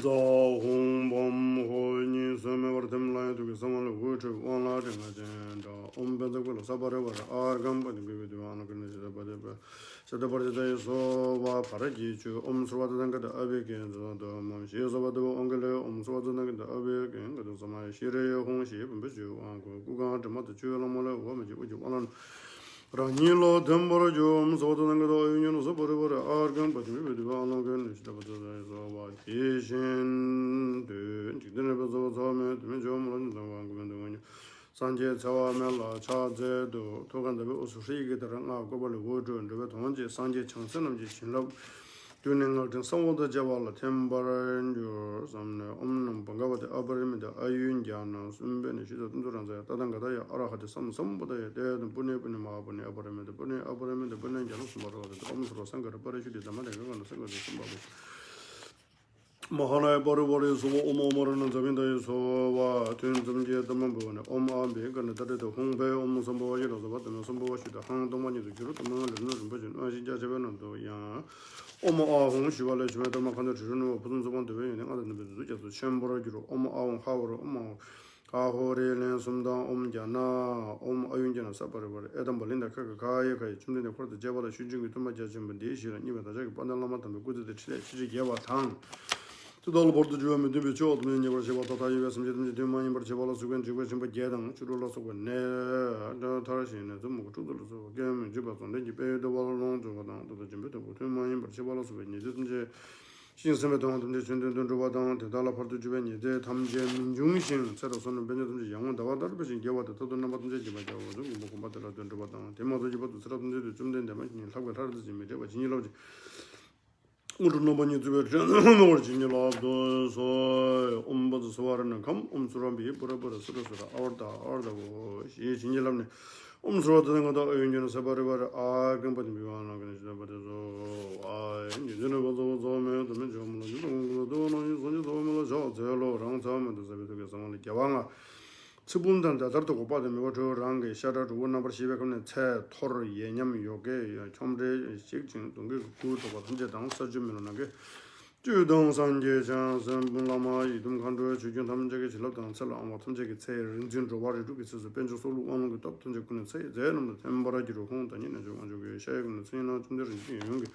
자홍범 호니 섬에버템라에 두고 섬을 우주 원라든 젠다 엄변적으로 사바려버 아감바는 비비도 하나 그러는데 바데 저더버져서 와 바르지주 엄수와든 거다 아베겐도 뭐시여서도 엉글레 엄수와든 거다 아베겐 거도 समाय 시레요 홍시 분부주 왕고 구강 좀도 주요로몰 오면 우주 원은 라니로 덤버죠 엄수와든 거도 유년으로 버려버려 아감 바지 비비도 하나 그러는데 저더버져서 와 대신 지들을 버서 섬에 좀 왕고면도 산제 자와멜라 차제도 도간데 우수시기들은 아고벌 우주는 저 동원지 산제 청선음지 신럽 두는 등 성원도 자와라 템버런주 섬네 없는 번가버데 아버리면데 아윤자나 순변의 시도 든도란자 따단가다야 알아하데 섬섬보다에 대는 분의 마분의 아버리면데 분의 아버리면데 분의 자는 숨어라도 엄수로 상가를 버리시리 담아내 그거는 생각이 숨바고 마하나의 버르버리서 오모모르는 자빈다에서와 된점지에 담은 부분에 오마암비 그는 다르도 홍배 오무선보와지로서 받으면 선보와시다 항동만이도 주로 담는 르는 버전 아시자 제변은도 야 오마아홍 시발에 주에도 막한데 주는 무슨 소반도 왜 내가는 데도 저도 쳔버러지로 오마아홍 하오로 오마 가호리는 숨당 옴자나 옴 아윤자나 사버버려 애단 벌린다 가가에 가에 준비된 코드 제발에 신중이 좀 맞아 좀 되시는 이마다 저기 반달라마도 고드데 치레 치지게와 당 또달 버드 주면 되게 좋으면 이거 제가 다 이겼으면 이제 많이 버쳐 봐서 수건 주고 좀 계단 줄러서 그네 다르시네 좀 주들어서 게임 집어서 내지 배도 벌론 저거다 또 준비도 좀 많이 버쳐 봐서 이제 신선의 동안도 전전전 주바당 대달라 버드 주변 이제 탐제 민중신 새로서는 변화든지 영원 다와 다르듯이 개와도 더 넘어든지 집어져 좀 먹고 받으라 던 주바당 대모도 집어도 쓰라든지 좀 된다면 사고 다르듯이 이제 진일로지 우르노바니 주베르는 오르진이라도 소 엄버도 소와르는 감 엄수람비 버버버 스르스라 아르다고 이 진일람네 엄수라도 거다 의견을 사바르바르 아 근바디 미와나 그는 지나버도 아 이제는 버도 도면 도면 좀 물어도 너는 손이 도면 저 제로랑 자면도 자비도 상황이 개왕아 츠분단다 다르도 고바데 메고 랑게 샤다도 원나버 시베금네 체 토르 예념 요게 좀제 식진 동게 구도 같은데 당 써주면 나게 주동산제 선분라마 이동 간도 주경 탐적의 질렀던 살라 아마 탐적의 체 른진 조바를 두게 있어서 벤조 솔로 오는 거 답던제 군은 체 제는 템버라지로 홍다니는 좀 아주 샤이는 세나 좀 되는 용게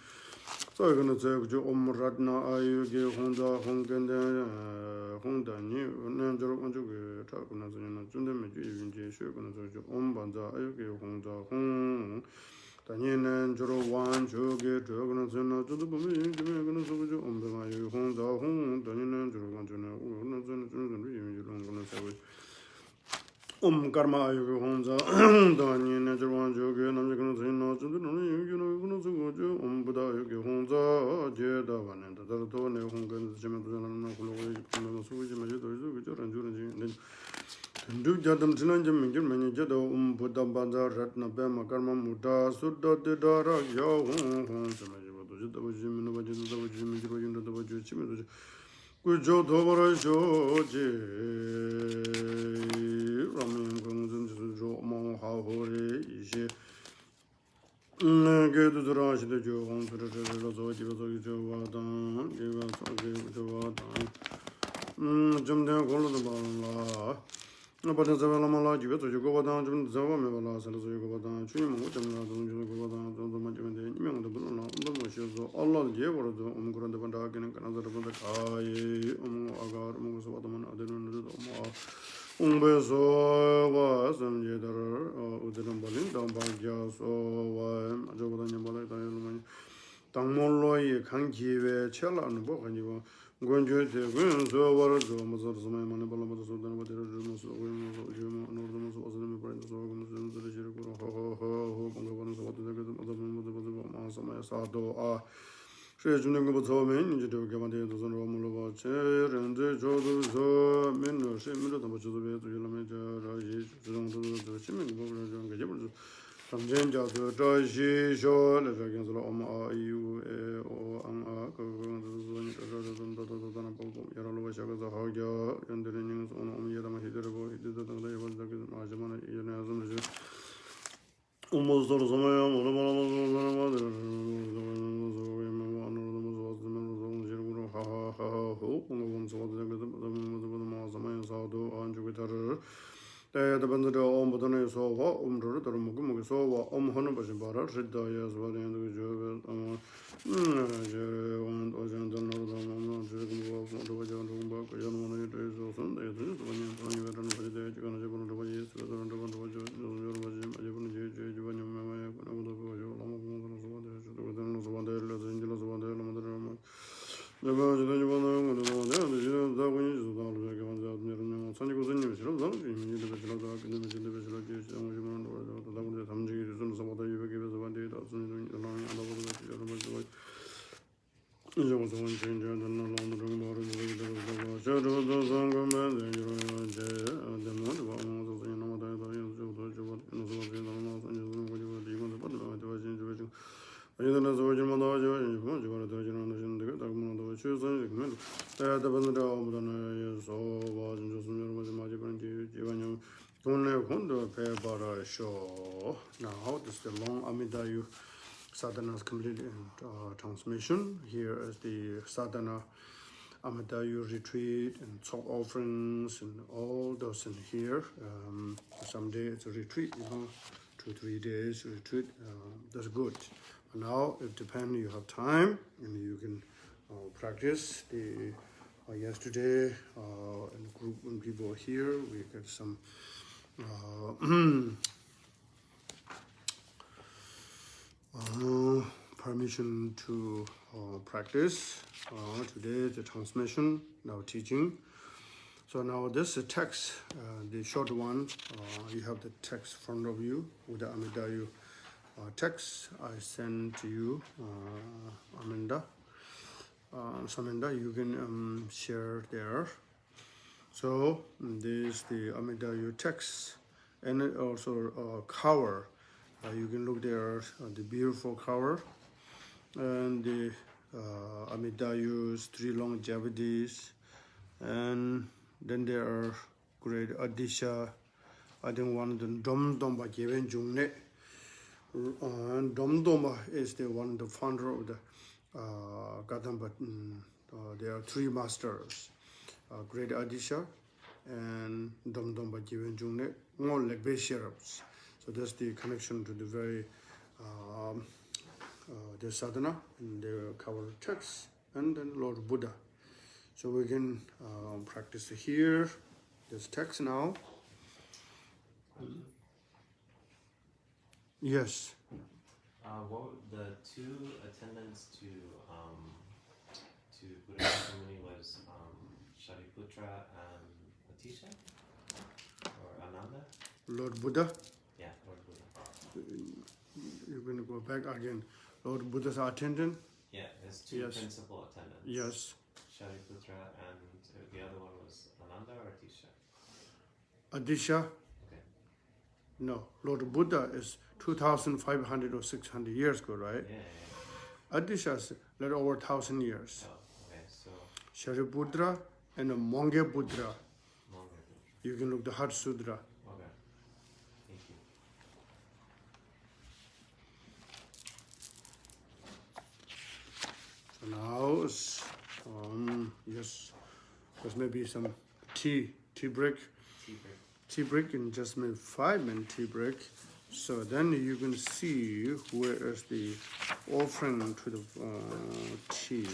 저거는 저 엄무라드나 아유게 혼자 홍견데 홍다니 nenjoro anju ge ta kuna zena zunde me ju yin je shu kuna zo ju om ban za ayu ge hong za hong ta ni nenjoro wan ju ge zhe kuna zena zunde bu me yin ge me kuna zo ju om ba ayu hong za hong ta ni nenjoro wan ju na u na zena zunde yin ju long kuna sa Om karma ayu hong za da ni nenjoro wan ju ge nam je kuna zena zunde no yin ge no kuna zo ju om bu da ayu ge hong za je da wa ne da da to ne hong ge je me do na kuna ko so ji ma je do zo ge ran ju ran ji Ndu jadam tinanjam mingjur mani jado buddham banza ratna bema karma muda sudha didara ya hong hong samaji vado jidaba jimina vajida daba jimina jiba yunda daba ju chimido ji kujo dhobara shoji ramin kongzin jisu mong ha hori ishi gedu zura shida jo hong sura shida zo jiba zo jo wadan jiba zo jo wadan jumden kolo daba But as a Lama you go down to the Zawamela, so you go down, Chim, which I'm not going to go down to the Majiman, the Bulana, the Moshes, Allah, the Yever, the Umgran, the Bandagan, and another of the Kai, Agar, Muswataman, I didn't know Umbeso was and Yeder, Udin Balin, down by Jas, or Jovan Yamala, Tangmoloi, Kanki, Chella, and Book, and you going to so what so much of my money balance so then what was Tamjenja to Dashi Shaw, the dragons of Oma U or Anga, Yarolo Shagas of Haga, and the Renings on Yadama Hiderabo, he did the day was the Majamana Yanazam. Almost all of the Bandra Ombodane Sova, Umdor, Mugumusova, Honabash Bara, Ridaya, Swadian, the Jovel, and Ojan, the Northern, Jagan, Sunday, when you were on the day, you're going to go to Now, this is the long Amidayu Sadhana's complete transmission. Here is the Sadhana Amidayu retreat and salt offerings and all those in here. Someday it's a retreat, 2-3 days retreat. That's good. Now, it depends. You have time and you can practice. Yesterday, in a group of people here, we got some permission to practice. Today, the transmission, now teaching. So now this is text, the short one. You have the text in front of you with the Amidayu text I sent to you, Amanda. Sananda, you can share there. So this is the Amitayus text, and also cover. You can look there, the beautiful cover, and the Amitayus 3 longevities, and then there are great Adisha. I think one of the Domdoma given Jungne. And Domdoma is the one, the founder of the Gadamba. There are 3 masters, Great Adisha and Domdoma given Jungne, more like Besharabs. So that's the connection to the very the sadhana and the cover text, and then Lord Buddha. So we can practice here. This text now. Yes. What the 2 attendants to Buddha ceremony was Shariputra and Atisha or Ananda? Lord Buddha. Yeah, Lord Buddha. You're going to go back again. Lord Buddha's attendant. Yeah, there's 2 Yes. principal attendants. Yes. Shariputra and the other one was Ananda or Atisha? Adisha. Okay. No. Lord Buddha is 2,500 or 600 years ago, right? Yeah. Adisha is a little over 1,000 years. Oh, okay. So Shariputra and Monge Buddha. Monge. You can look the Heart Sudra. Okay. Thank you. So now it's, yes, there's maybe some tea break. Tea break in just maybe 5 minute tea break. So then you can see where is the offering to the tea.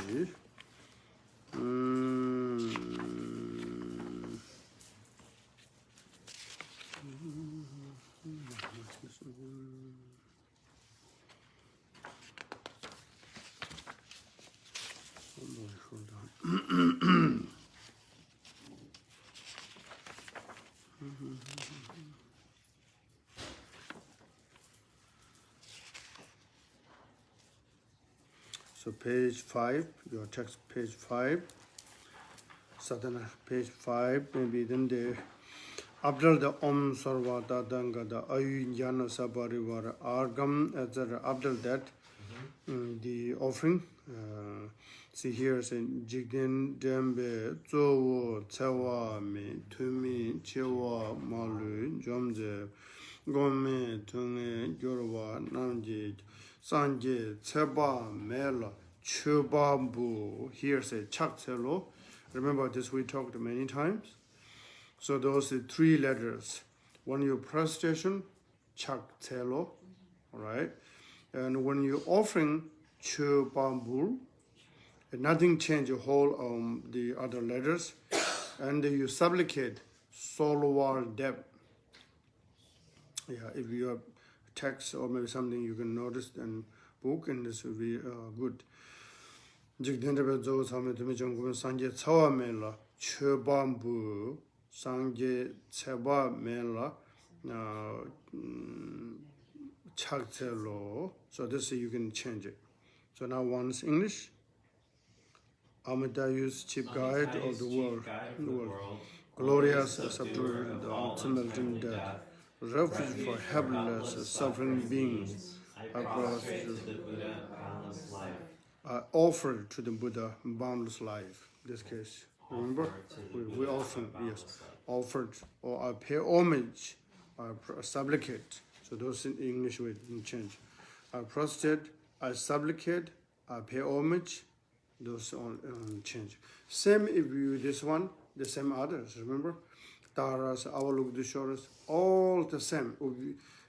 So page 5, your text page 5, sadhana page 5, maybe then the after the Om Sarva Dadanga, the Ayu Jnana Sabarivara Argam, etc. After that, the offering, see here, saying Jigden Dembe, Zowo, Tsewa, Me, Tumi, Chewa, Malu, Jomje, Gome, Tunge, Yorwa, Namji, Sanje, Tseba, Mela, Chubambu, here say Chak Tselo. Remember this we talked many times. So those are 3 letters. When you prostration, Chak Tselo, all right? And when you offering Chubambu, nothing change the whole the other letters. And you supplicate Solwar Deb. Yeah, if you have text or maybe something you can notice and book, and this will be good. Jigdendebe zo same tumi jongkumen sanje tsawa mela chobambu sanje tseba mela chaktselo. So this you can change it. So now once English. Amitayus, chief guide of the world, glorious subdued the ultimate in death, refuge for helpless, suffering beings. I offered to the Buddha boundless life. In this case, remember, we often, yes, offered, or I pay homage, I supplicate. So those in English we didn't change. I prostrate, I supplicate, I pay homage. Those all change. Same if you this one, the same others. Remember, Taras, Avalok, the Shoras, all the same.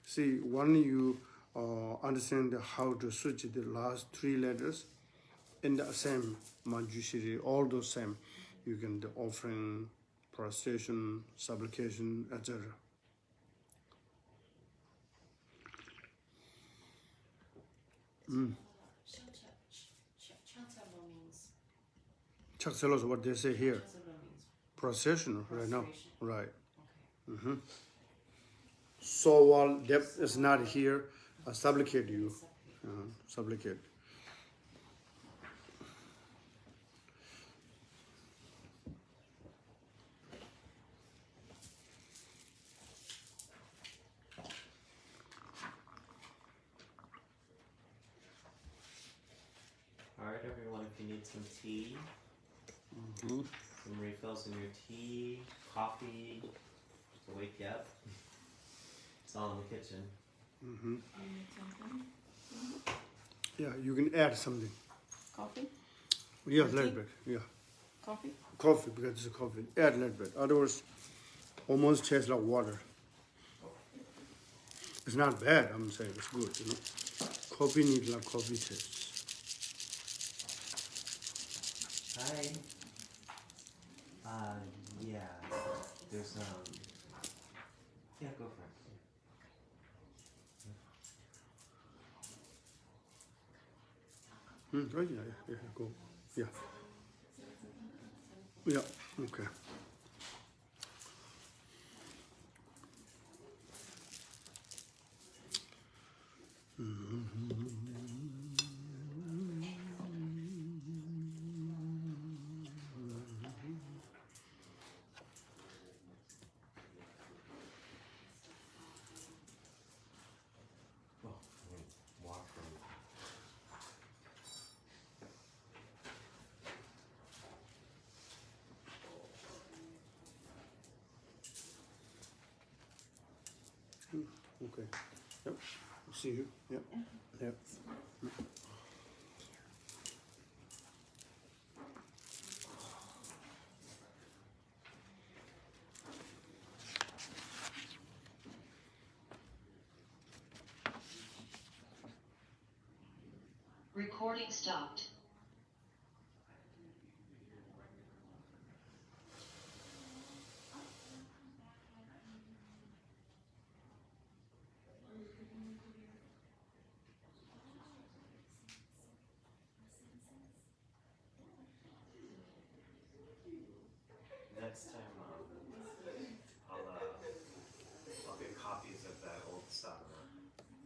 See, when you understand how to switch the last 3 letters in the same Manjushri, all those same, you can the offering, prostration, supplication, etc. Chakselo is what they say here. Procession right now. Right. So while depth is not here, supplicate you. Supplicate. if you need some tea, Mm-hmm. some refills in your tea, coffee to wake you up. It's all in the kitchen. Mm-hmm. Yeah, you can add something. Coffee? Yeah, a little bit. Yeah, Coffee? coffee because it's a coffee. Add a little bit. Otherwise, almost tastes like water. It's not bad. I'm saying it's good. You know, coffee needs like coffee taste. Hi. Yeah. There's yeah, go for it. Right? Yeah. Go. Yeah. Yeah. Okay. Oh, water. Okay. Yep. See you. Yep. Yep. Recording stopped. Next time, I'll get copies of that old sadhana,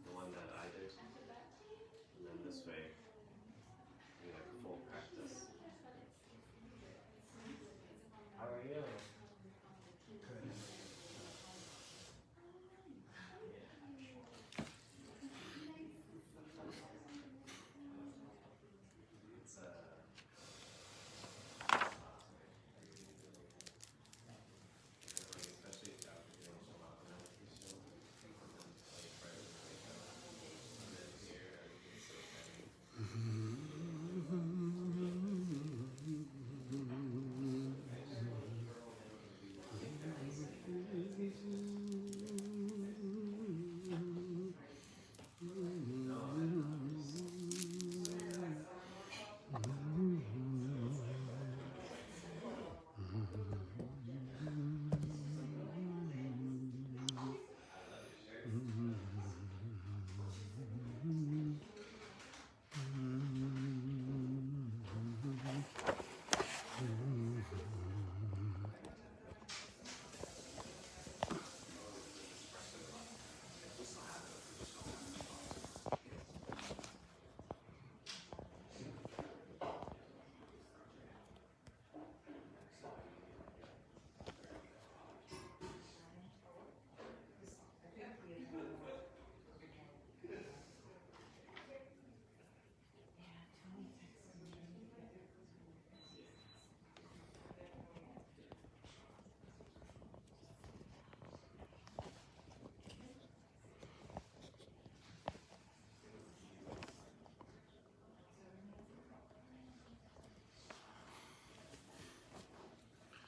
the one that I did, and then this way, we like a full practice. How are you? Good. It's especially after doing Shavasana meditation, and then like right when you wake up, and then here everything's so heavy.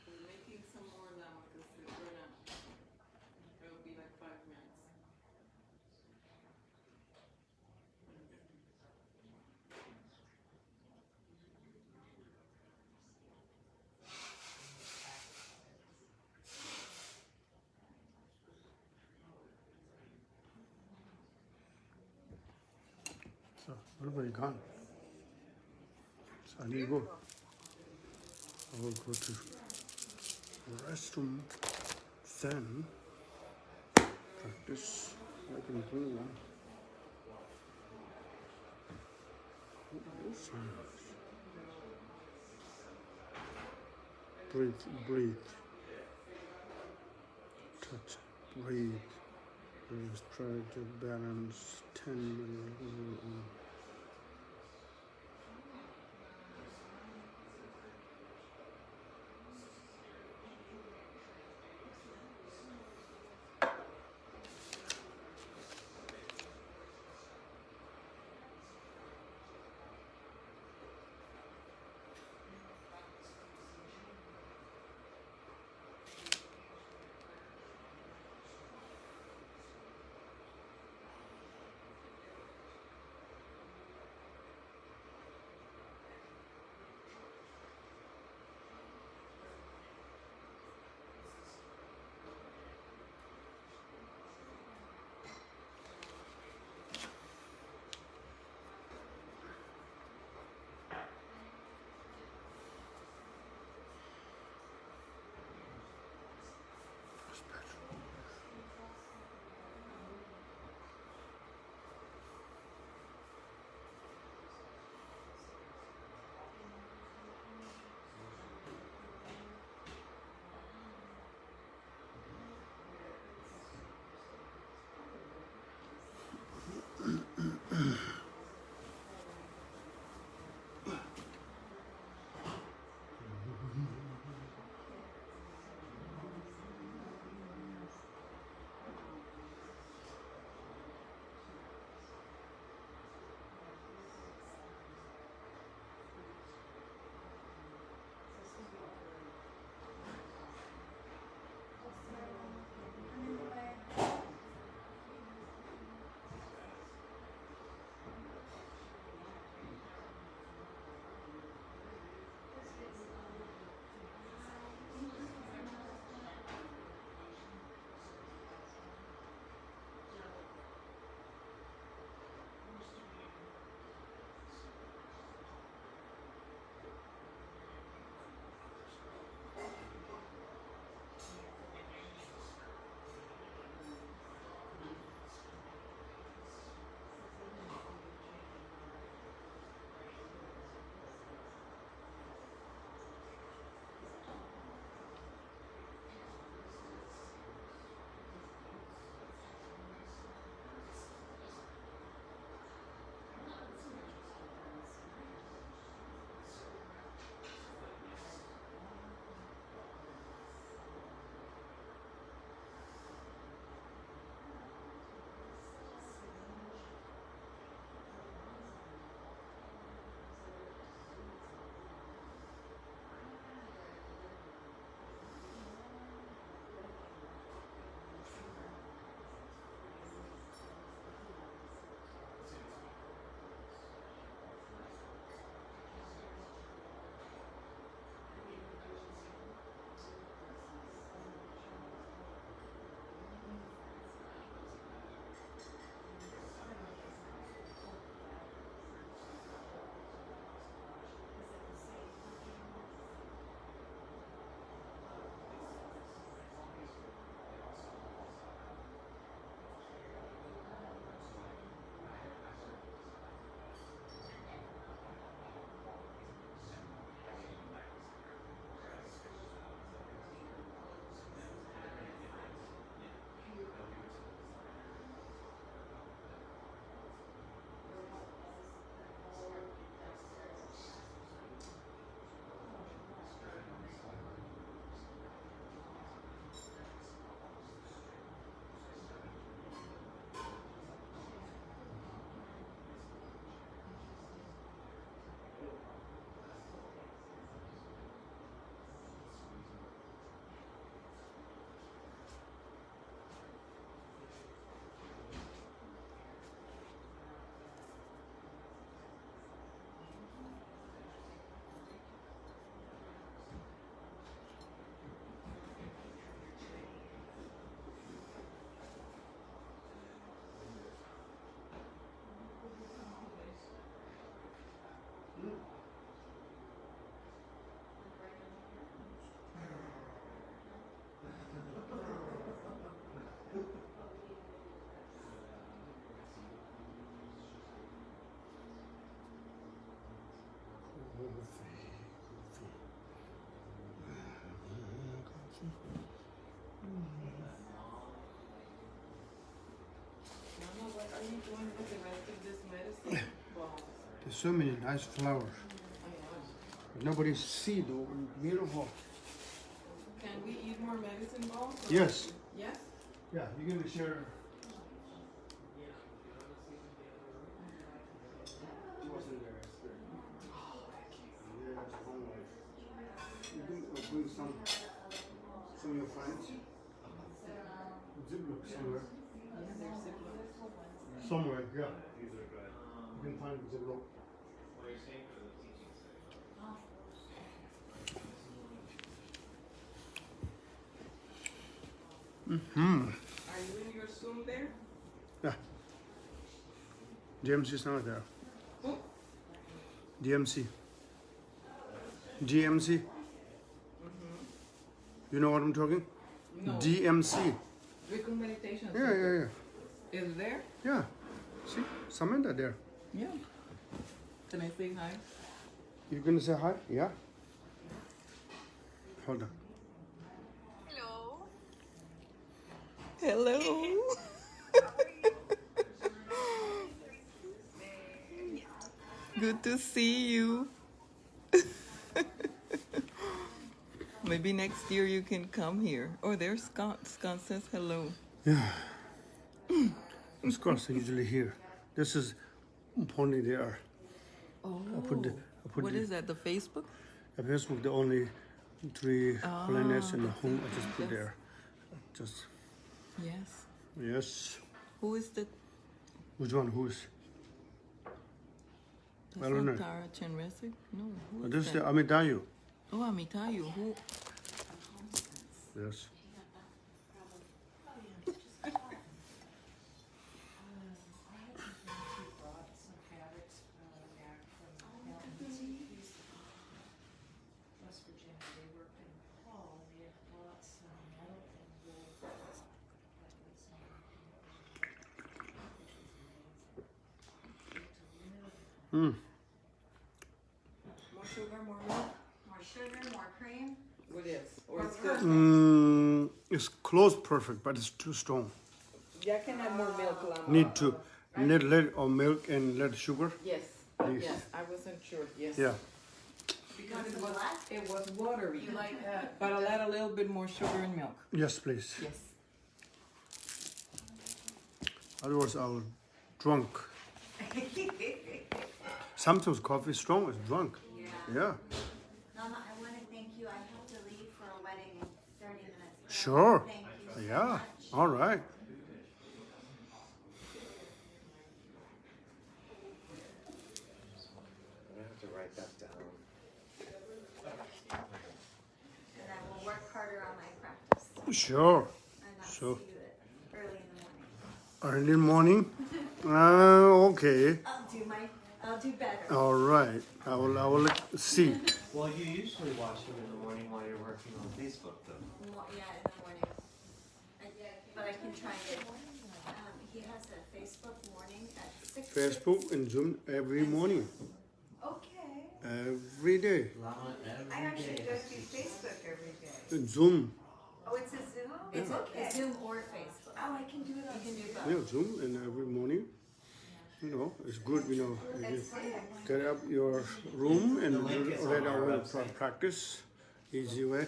We're making some more now because it's run out. It'll be like 5 minutes. So everybody gone. So I need to go. I will go to the restroom. Then practice like in Greenland. Breathe. Touch. Breathe. Just try to balance 10 minutes. What are you doing with the rest of this medicine ball? There's so many nice flowers. I know. But nobody see though. Beautiful. Can we eat more medicine balls? or- Yes. Yes? Yeah, you're gonna share. You can bring some of your friends. Ziploc somewhere. Yeah, there's Ziploc. Somewhere, yeah. You can find Ziploc. Are you in your Zoom there? Yeah. GMC is not there. Who? DMC. GMC. You know what I'm talking? No. DMC. Dricum Meditation Yeah, Center. yeah, Is there? yeah. Yeah. See, Samantha there. Yeah. Can I say hi? You gonna say hi? Yeah. Hold on. Hello. Good to see you. Maybe next year you can come here. Oh, there's Scott. Scott says hello. Yeah. Of course, they're usually here. This is pony there. Oh. put What the- is that? The Facebook? At Facebook, the only three planets in the home. I just put Yes. there. Just Yes. yes. Who is the? Which one? Who's? That's I don't not know. Tara Chenrezig? No. Who is This is the that? Amitayus. Oh, Amitayus. Who? Yes. West Virginia, they worked in Paul, and they had bought some metal and wool. More sugar, more milk. More sugar, more cream. What is? Or More it's good. It's close perfect, but it's too strong. Yeah, I can add more milk, Lama. Need to need lead or milk and lead sugar. Yes. Please. Yes, I wasn't sure. Yes. Yeah. Because Want some black? it was watery. You like that? But I'll add a little bit more sugar and milk. Yes, please. Yes. Otherwise, I'll drunk. Sometimes coffee is strong is drunk. Yeah. Yeah. Mama, I want to thank you. I have to leave for a wedding in 30 minutes. but Sure. Thank you so Yeah. much. All right. I have to write that down. And I will work harder on my practice. Sure. And not So- see you early in the morning. Early morning. Okay. I'll do better. All right. I will see. Well, you usually watch him in the morning while you're working on Facebook, though. Yeah, in the morning. But I can try it. He has a Facebook morning at 6. Facebook and Zoom every morning, Okay. every day. Lama I every actually day. go through Facebook every day. And Zoom. Oh, it's a Zoom? It's okay. a Zoom or Facebook. Oh, I can do it on You can do Zoom. both. Yeah, Zoom and every morning. You know, it's good. You know, you It's just fun. get up your room and The link is on read our our website. practice. Easy way.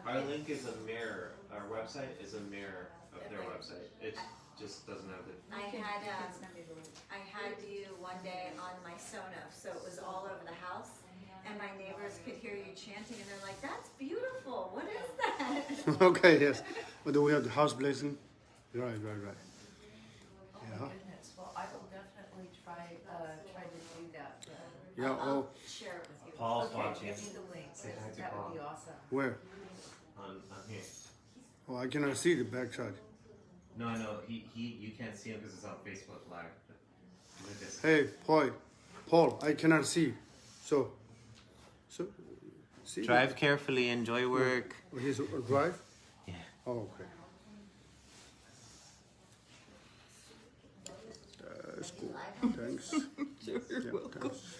Our link is a mirror. Our website is a mirror of their website. It just doesn't have the. I had you one day on my Sonos, so it was all over the house, and my neighbors could hear you chanting, and they're like, "That's beautiful. What is that?" Okay, yes. But then we have the house blazing. Right. Oh, Yeah. my goodness. Well, I will definitely try to do that. Yeah. I'll Oh, share it with you. Paul's Okay, watching give me the link. Say hi to That would be Paul. awesome. where? on here. Oh, I cannot see the backside. No, I know. You can't see him because it's on Facebook Live. But look at this. Hey, Paul, I cannot see. So, see. Drive carefully. Enjoy work. Oh, he's drive. Yeah. Oh, okay. That's cool. Thanks. Sure, you're Yeah, welcome. thanks.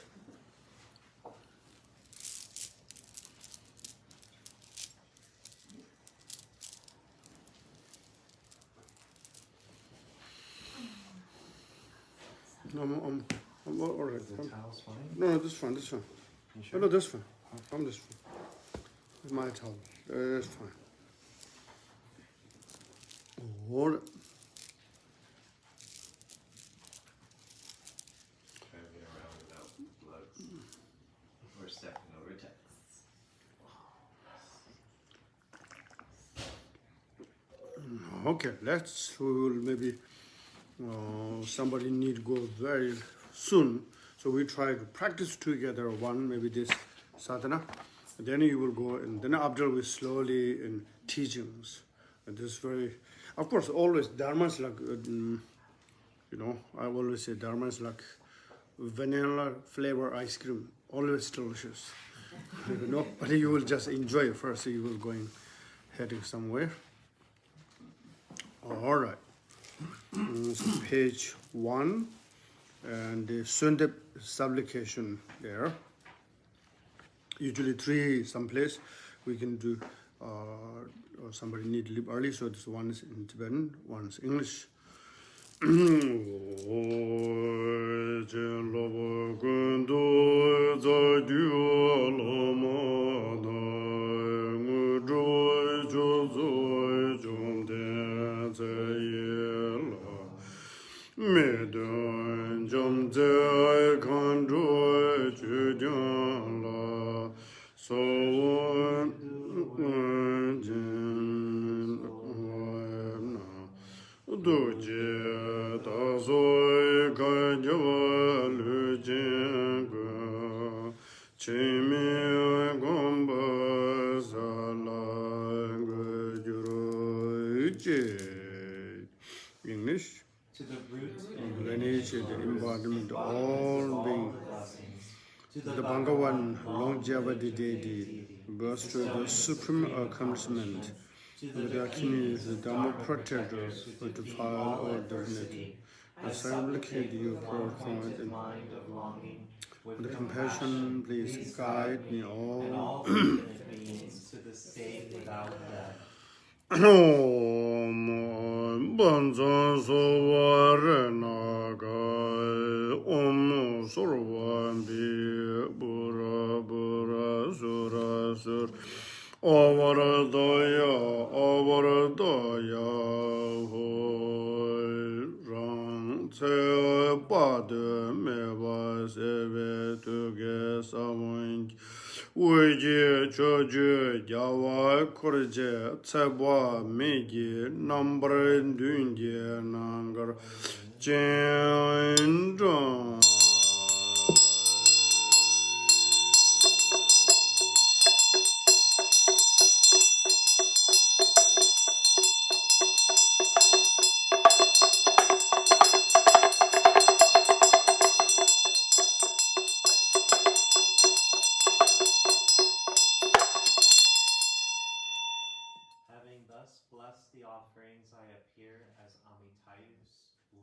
I'm all right. Is the towels fine? No, this one. You Oh, sure? no, this one. I'm this one. It's my towel. It's fine. All right. Try to get around without plugs. We're stepping over texts. Okay, we will maybe somebody need go very soon, so we try to practice together one maybe this sadhana, and then you will go, and then after we slowly in teachings, and this very, of course, always dharma is like I always say dharma is like vanilla flavor ice cream, always delicious. But you will just enjoy it first. You will going heading somewhere. All right. So page 1 and the Sunday supplication there. Usually 3 someplace we can do, or somebody need to leave early, so this one is in Tibetan, one is English. English. To the root Lineage, the embodiment, all being blessings. the Bhagavan, longevity deity, birth to the supreme accomplishment, the Dakini, the Dhamma protector, who defile all divinity, the supplicate you profound and Mind of longing, with the compassion, please guide me all. all infinite beings to the state without death. Om Banzan Sovarenaga Om Survambi Bura Bura Sura Sur Avaradaya Hoi Rang Tse Bade Meva Seve Tuge Savanj Uji Choju Jawa Kurje Tseba Megi Nambre Dunge Nangar Jendron. Having thus blessed the offerings, I appear as Amitayus.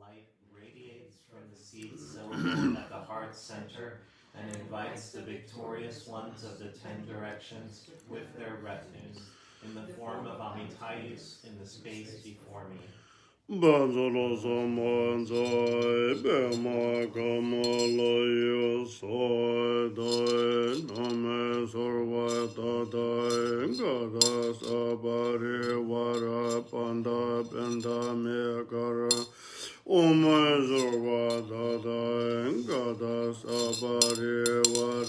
Light radiates from the seed syllable at the heart center and invites the victorious ones of the 10 directions with their retinues in the form of Amitayus in the space before me. Banzolo Samanzai Bema Kamala Yosoi Dai Name Sorva Dai Gada Sabari Vara Panda Benda Mekara Oma Sorva Dai Gada Sabari Vara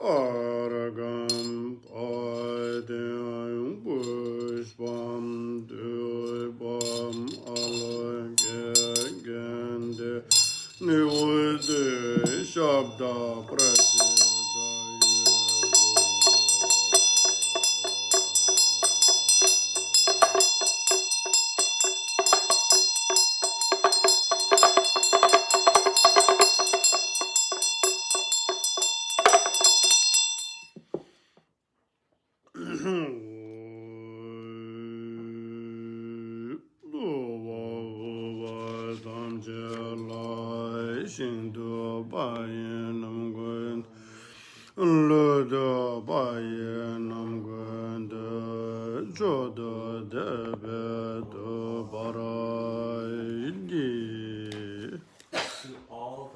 Aragam Paidam Pushpam Dubam Alagende Nivude Shabda To all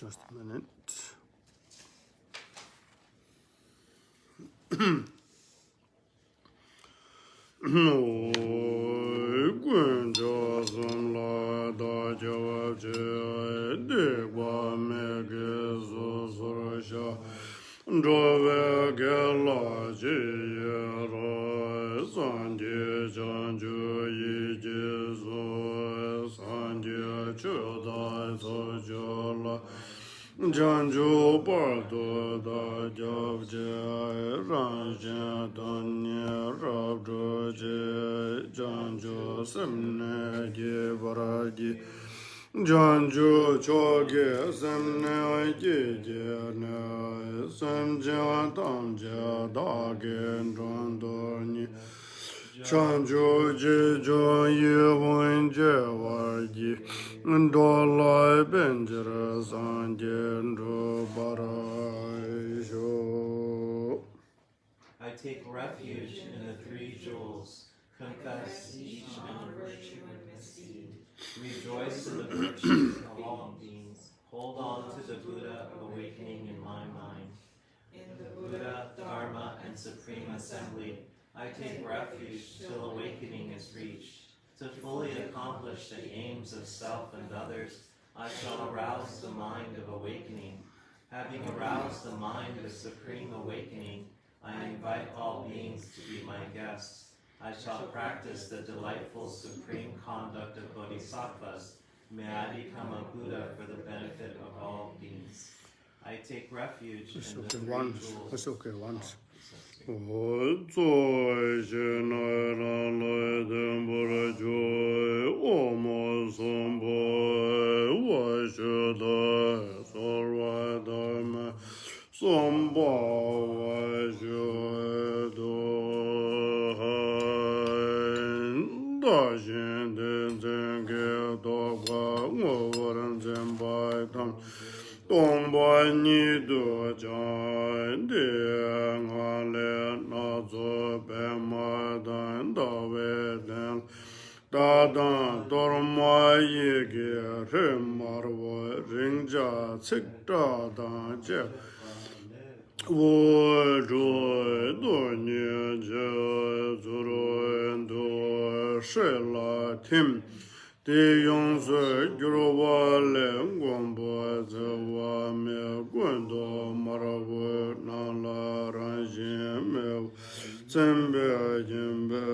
Just a minute. Janju Bardo da Jobje Ranja Danya Rabdoje Janju Semne Givaragi Janju Choge Semne Gijene Semja Damja Dagen Randorni Chanju Jijo Yewon Jewargi Dolai Benjara Sanjendro Baraisho. I take refuge in the three jewels, confess each virtue and misdeed, rejoice in the virtues of all beings, hold on to the Buddha awakening in my mind. In the Buddha, Dharma, and Supreme Assembly, I take refuge till awakening is reached. To fully accomplish the aims of self and others, I shall arouse the mind of awakening. Having aroused the mind of supreme awakening, I invite all beings to be my guests. I shall practice the delightful supreme conduct of bodhisattvas. May I become a Buddha for the benefit of all beings. I take refuge in the three jewels. That's okay, once. Ni do jan de ngale na zo be ma dan da we den da dan dor ma ye ge re mar wo ring ja chik da da je wo ro do ni je zu ro do she la tim De yong se gyuro wa le gong bo ze wa me gun do ma ra wo na la ran jin me zen be jin be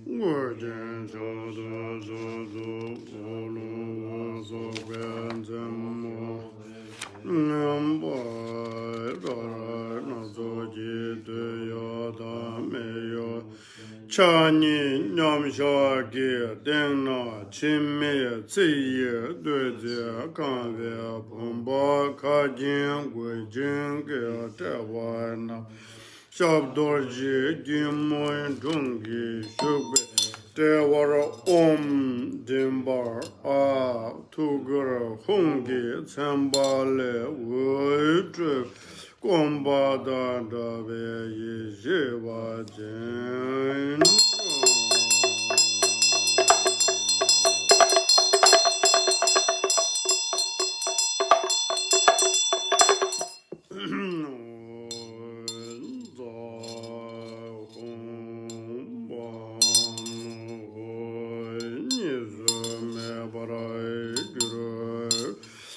wo jin zo do zo do wo lo zo ben zen mo Chani Nyam Shaki Dengna Chime Tsiye Duje Kanve Pumba Kajin Gujin Ge Tewana Shabdorji Gimoy Dungi Shubbe Dewara Om Dimbar A Tugur Hungi Tsambale Wujub Gomba Da Da Be Yi Jiva Jin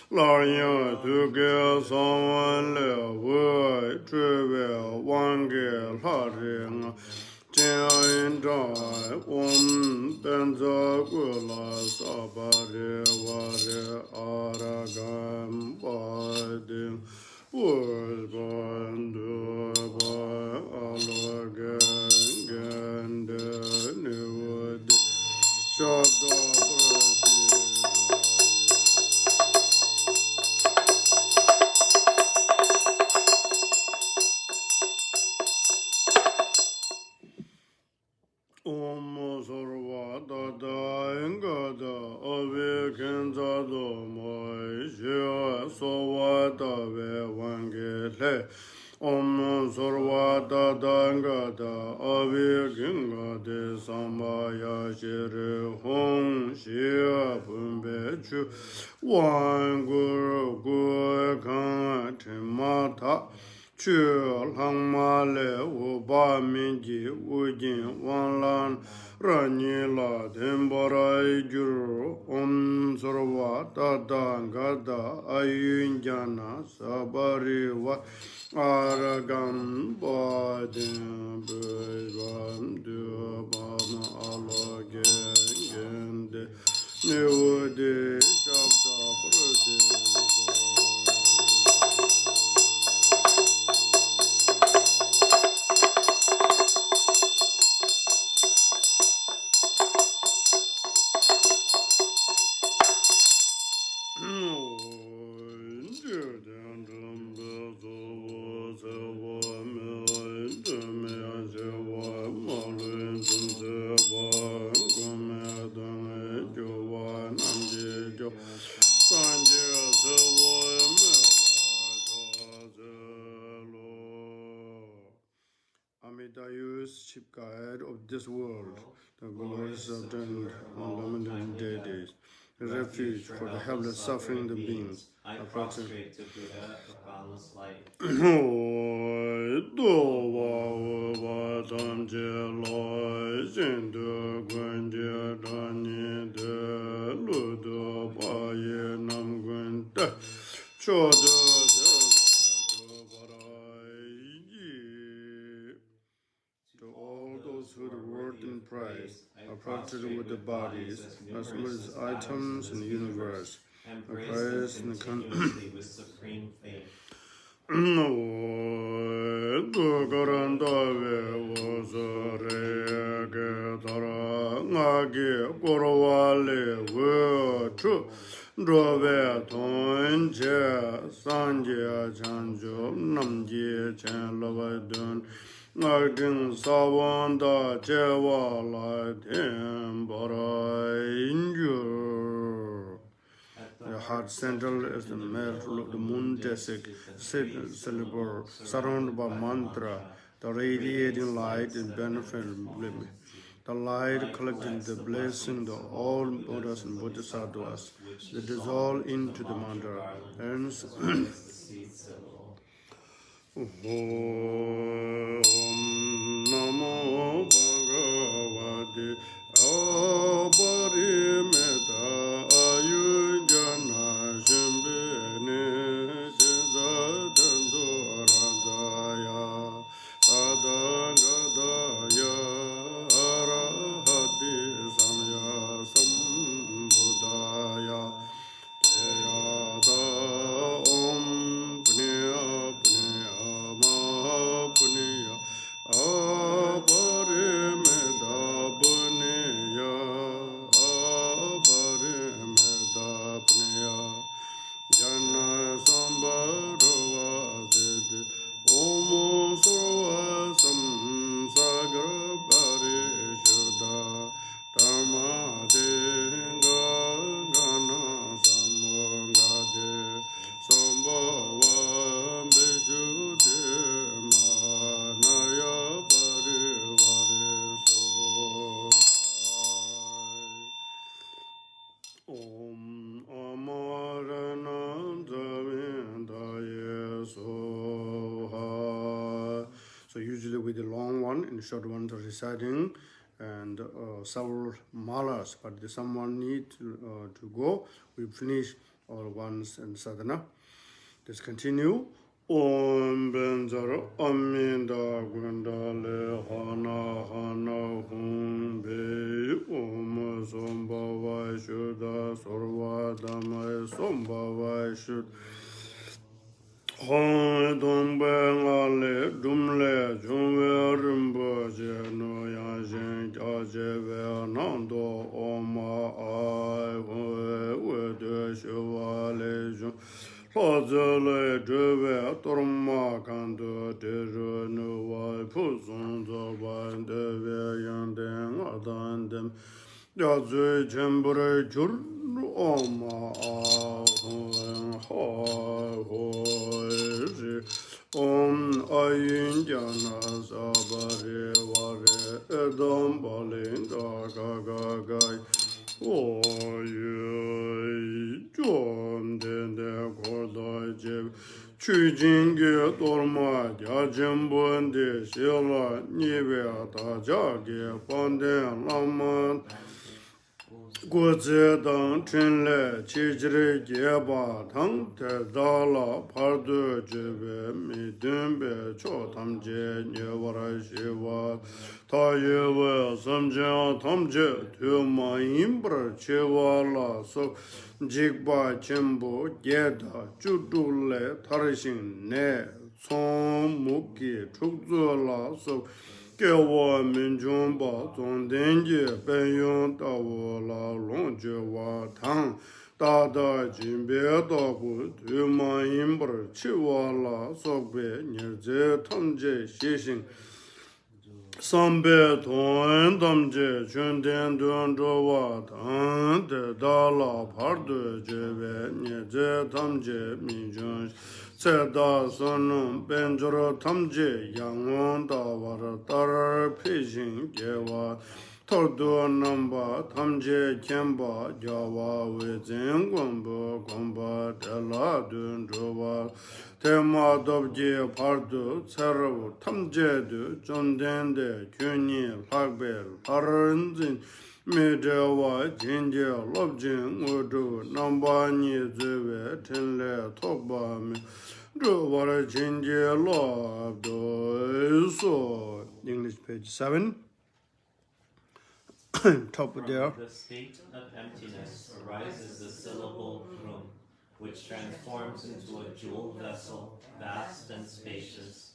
Larya Tuge Sawan Le Wei Treve Wange Laring Jian Dai Om Benza Gula Sabare Ware Aragam Badin Word Bandu By Alogan Gende Newd Shabda Om Sarva Dada Engada Ave Kenzado Moi Shia Sova Dave Wangele Om Sorva Tadanga Da Avi Ginga De Samaya Shiri Hong Shia Pumbe Chu Wan Guru Gu Kang Timata Chu Lang Ma Le Wu Ba Min Ji Wu Jin Wan Lan Rani La Dembara Juru Om Sorva Tadanga Da Ayun Jana Sabari Wa Aragam Badin Bam Dubam Alagend Newdi Shabda Amitayus, chief guide of this world, the glorious of the unlimited deities, a refuge for the helpless suffering the beings. I prostrate to Buddha for boundless light. To all those who the word in praise are prostrated with the bodies as well as items in the universe. And I praise praise them and continuously with supreme faith. The heart central is the middle of the moontastic syllable, surrounded by mantra. The radiating light is beneficial. The light collecting the blessing of all Buddhas and Bodhisattvas. They dissolve into the mantra. Hence, Om Namo Bhagavate Aparimetta Ayujana Shimbene Siddhatandoradaya Tadagadaya Arahati Samya Sambudaya Teyada Om Punya Punya Mahapunya Aparimeda Punya Aparimeda Punya Jana Sambarava Siddhi Omo Sarva Samsagra Parishuddha Dhammadenga Gana Samogade Sambhava Vishuddhi Manaya Parivare Om Amaranandavindaye Soha. So usually with the long one and short ones are reciting and several malas, but if someone need to go, we finish all ones and sadhana. Let's continue. Om Benjara Aminda Gundale Hana Hana Hum Be Om Sombhava Shuddha Sarva Dhamma Sombhava Shuddha Hong Dong Bengale Dumle Jumwe Rimbo Jeno Yanshin Jajeve Nando Oma Ai Hue Wede Shivale Jum Lazele Deve Torma Kando Deru Nuwa Puzun Zoban Deve Yandeng Adandem Yazue Jembure Jur Oma Ahuen Hai Hoi Om Ayin Jana Sabare Vare Edam Balin Daga Gagai Oye Jom Dende Kordai Jeb Chujinge Dorma Jajim Bunde Shila Nive Tajage Panden Laman Guzi dang chenle chijiri jeba tang te dala pardu jebe mi dunbe cho tamje nyevara shiva ta yewe samje tamje tu ma imbra chewa la so jikba chenpo geda chudule tarishin ne song muki chukzu la so Kewa Minjumba Zongdenji Penyong Dawo La Longjewa Tang Dada Jimbe Dabu Tuma Imbar Chiwa La Sokbe Nyerze Tamje Shishing Sambe Tong Tamje Chunden Dun Jowa Tang De Dala Pardu Jebe Nyerze Tamje Minjung Seda Sonam Benjoro Tamje Yangon Dawara Tarar Pijin Gewa Tordo Namba Tamje Kemba Jawa Wizin Gomba Gomba Dela Dun Jowa Tema Dobje Pardu Tsarav Tamje Du Jondende Kyuni Lagbel Paranzin Medewa Jinje Lobjin Udu Namba Ni Zewe Tenle Tokba Me English page 7. Top there. From the state of emptiness arises the syllable rum, which transforms into a jeweled vessel, vast and spacious.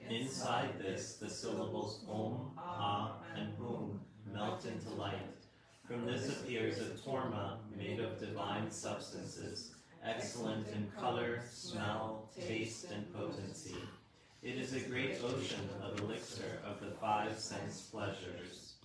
Inside this, the syllables om, ah, and hum melt into light. From this appears a torma made of divine substances, excellent in color, smell, taste, and potency. It is a great ocean of elixir of the 5 sense pleasures.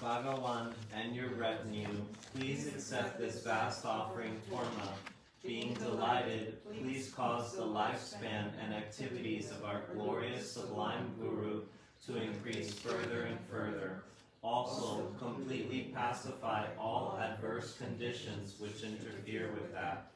Bhagawan and your retinue, please accept this vast offering torma. Being delighted, please cause the lifespan and activities of our glorious sublime Guru to increase further and further. Also, completely pacify all adverse conditions which interfere with that.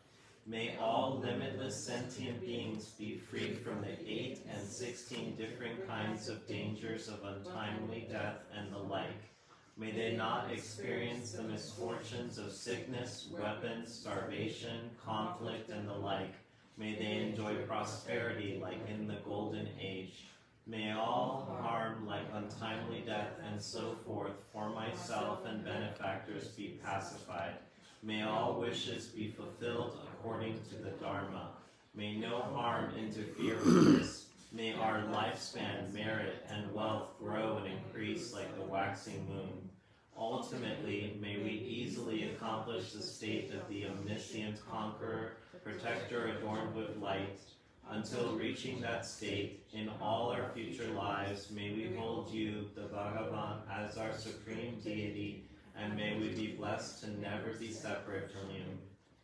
May all limitless sentient beings be free from the 8 and 16 different kinds of dangers of untimely death and the like. May they not experience the misfortunes of sickness, weapons, starvation, conflict, and the like. May they enjoy prosperity like in the golden age. May all harm like untimely death and so forth for myself and benefactors be pacified. May all wishes be fulfilled according to the Dharma. May no harm interfere with this. May our lifespan, merit, and wealth grow and increase like the waxing moon. Ultimately, may we easily accomplish the state of the omniscient conqueror, protector adorned with light. Until reaching that state, in all our future lives, may we hold you, the Bhagavan, as our supreme deity, and may we be blessed to never be separate from you.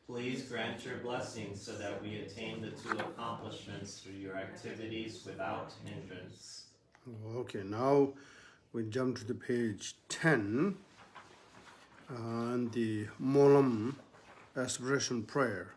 Please grant your blessings so that we attain the 2 accomplishments through your activities without hindrance. Okay, now we jump to the page 10 and the Molam aspiration prayer.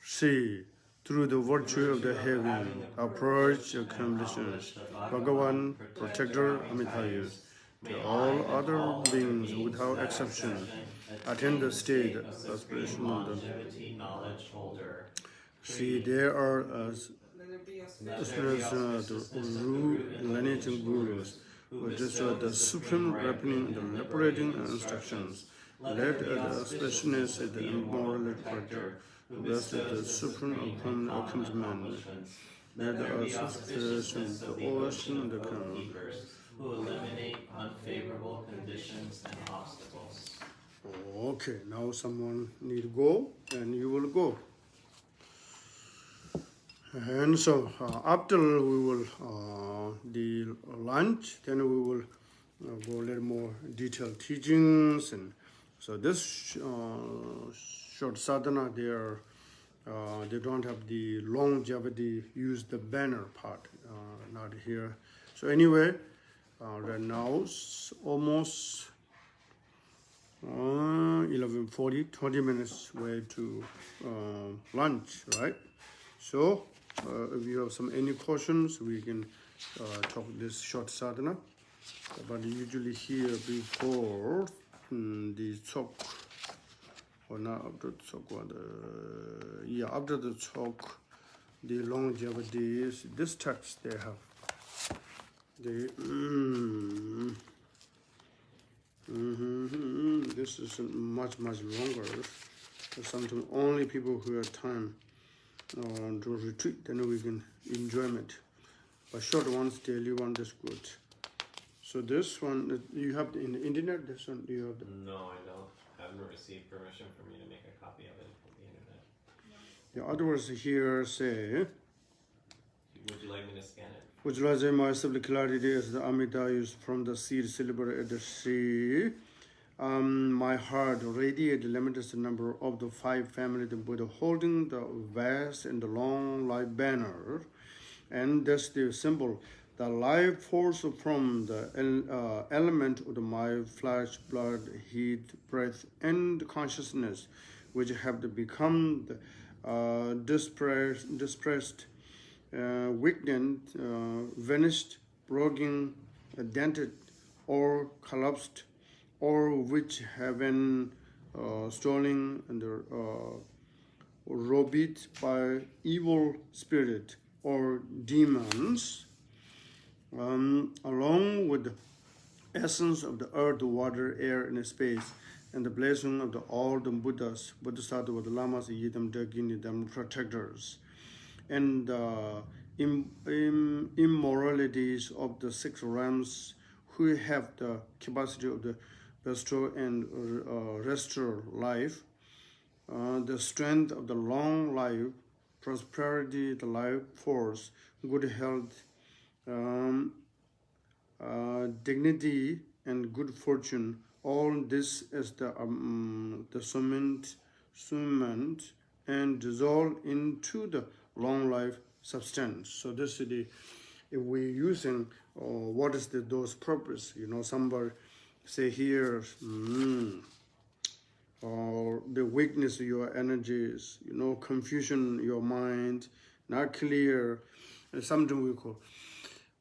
See, through the virtue of the heaven, approach accomplishments. Bhagavan, protector Amitayus, to all other beings without exception, attain the state of aspiration. Longevity knowledge holder. See, there are Let there be the lineage and gurus who destroy the supreme ripening, the liberating instructions. Let the specialness of the immoral character rest the supreme upon accomplishment. Let the association, the ocean, the calm. Who eliminate unfavorable conditions and obstacles. Okay, now someone need to go, and you will go. And so after we will the lunch, then we will go a little more detailed teachings. And so this short sadhana, they don't have the longevity, use the banner part, not here. So anyway, right now it's almost 11:40, 20 minutes way to lunch, right? So if you have any questions, we can talk this short sadhana. But usually here before the talk, or not after the talk, after the talk, the longevity is this text they have. This is much longer. Sometimes only people who have time to retreat, then we can enjoy it. But short ones, daily one is good. So this one, you have in the internet, this one you have. No, I don't. I haven't received permission for me to make a copy of it from the internet. The other words here say, Would you like me to scan it? Visualize myself the clarity as the Amitayus from the seed silver at the sea. My heart radiated the limitless number of the 5 families, the Buddha holding the vast and the long life banner. And that's the symbol, the life force from the element of my flesh, blood, heat, breath, and consciousness, which have become the dispersed, weakened, vanished, broken, dented, or collapsed, or which have been stolen and robbed by evil spirit or demons, along with the essence of the earth, water, air, and space, and the blessing of all the Buddhas, Bodhisattvas, the Lamas, Yidam, Dagini, them protectors, and immoralities of the 6 realms who have the capacity of the bestow and restore life, the strength of the long life, prosperity, the life force, good health, dignity, and good fortune. All this is the summit and dissolve into the long life substance. So this is the, if we're using what is those purpose, somebody say here, or the weakness of your energies, confusion in your mind, not clear, and something we call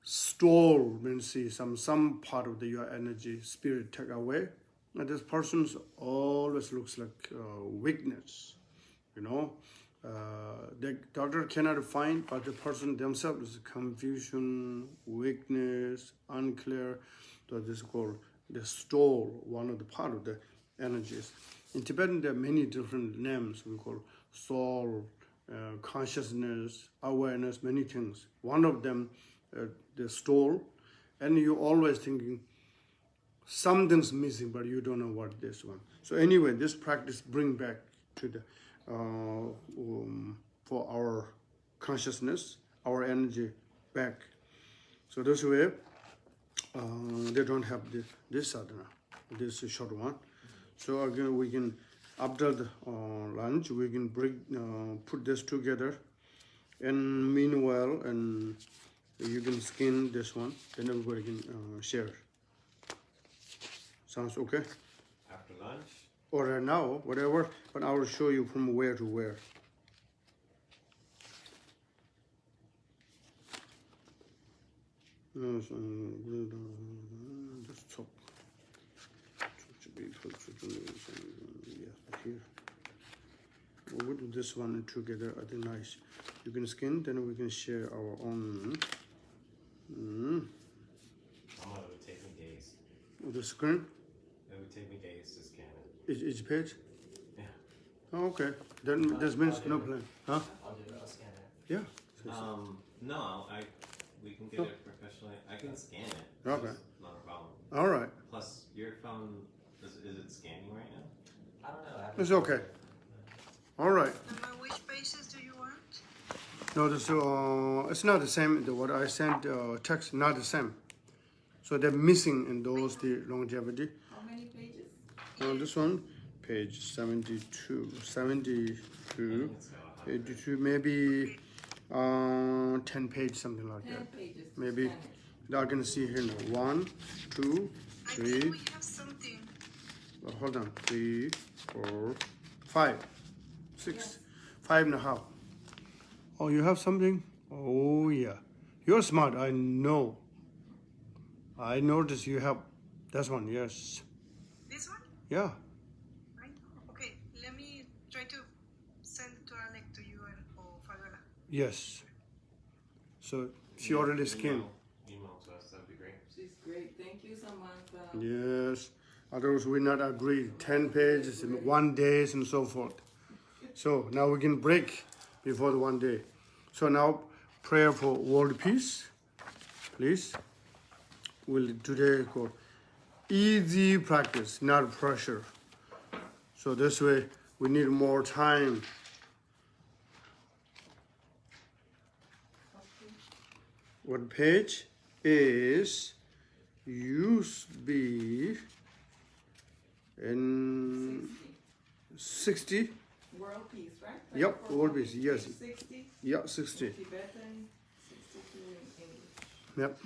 stole, means see some part of your energy, spirit take away, and this person always looks like weakness, the doctor cannot find, but the person themselves is confusion, weakness, unclear. So this is called the stole, one of the part of the energies. In Tibetan, there are many different names we call soul, consciousness, awareness, many things. One of them, the stole, and you always thinking something's missing, but you don't know what this one. So anyway, this practice bring back to the for our consciousness, our energy back. So this way, they don't have this sadhana, this short one. So again, we can, after the lunch, we can put this together, and meanwhile, and you can scan this one, then everybody can share. Sounds okay? After lunch? Or now, whatever, but I will show you from where to where. Just talk. Yes, here. we'll do this one together. I think nice. You can scan, then we can share our own. It would take me days. The screen, It would take me days to scan it. each page. Yeah. Oh, okay. Then that means no plan, huh? I'll do it. I'll scan it. Yeah. No, we can get Oh. it professionally. I can scan it. It's Okay. just not a problem. All right. Plus, your phone is it scanning right now? I don't know. It's okay. All right. Which pages do you want? No, this it's not the same. What I sent text not the same. So they're missing in those the longevity. How many pages? This one, page 72, 82, maybe 10 page, something like 10 that. pages. to Maybe scan it. I can see here now. 1, 2, I 3. think we have something. Hold on. 3, 4, 5, 6, 5.5. Oh, you have something? Oh yeah, you're smart. I know. I noticed you have. That's one. Yes. This one? Yeah. I know. Okay, let me try to send it to Alec to you and Fabiola. Yes. So she already scanned. Email to us. That'd be great. She's great. Thank you, Samantha. Yes. Otherwise, we not agree. 10 pages in 1 day and so forth. So now we can break before the 1 day. So now prayer for world peace, please. We'll today go easy practice, not pressure. So this way we need more time. What page is used to be in 60? World peace, right? Yep, For world peace, yes. 60. Yeah, 60. Tibetan, 62 in English. Yep.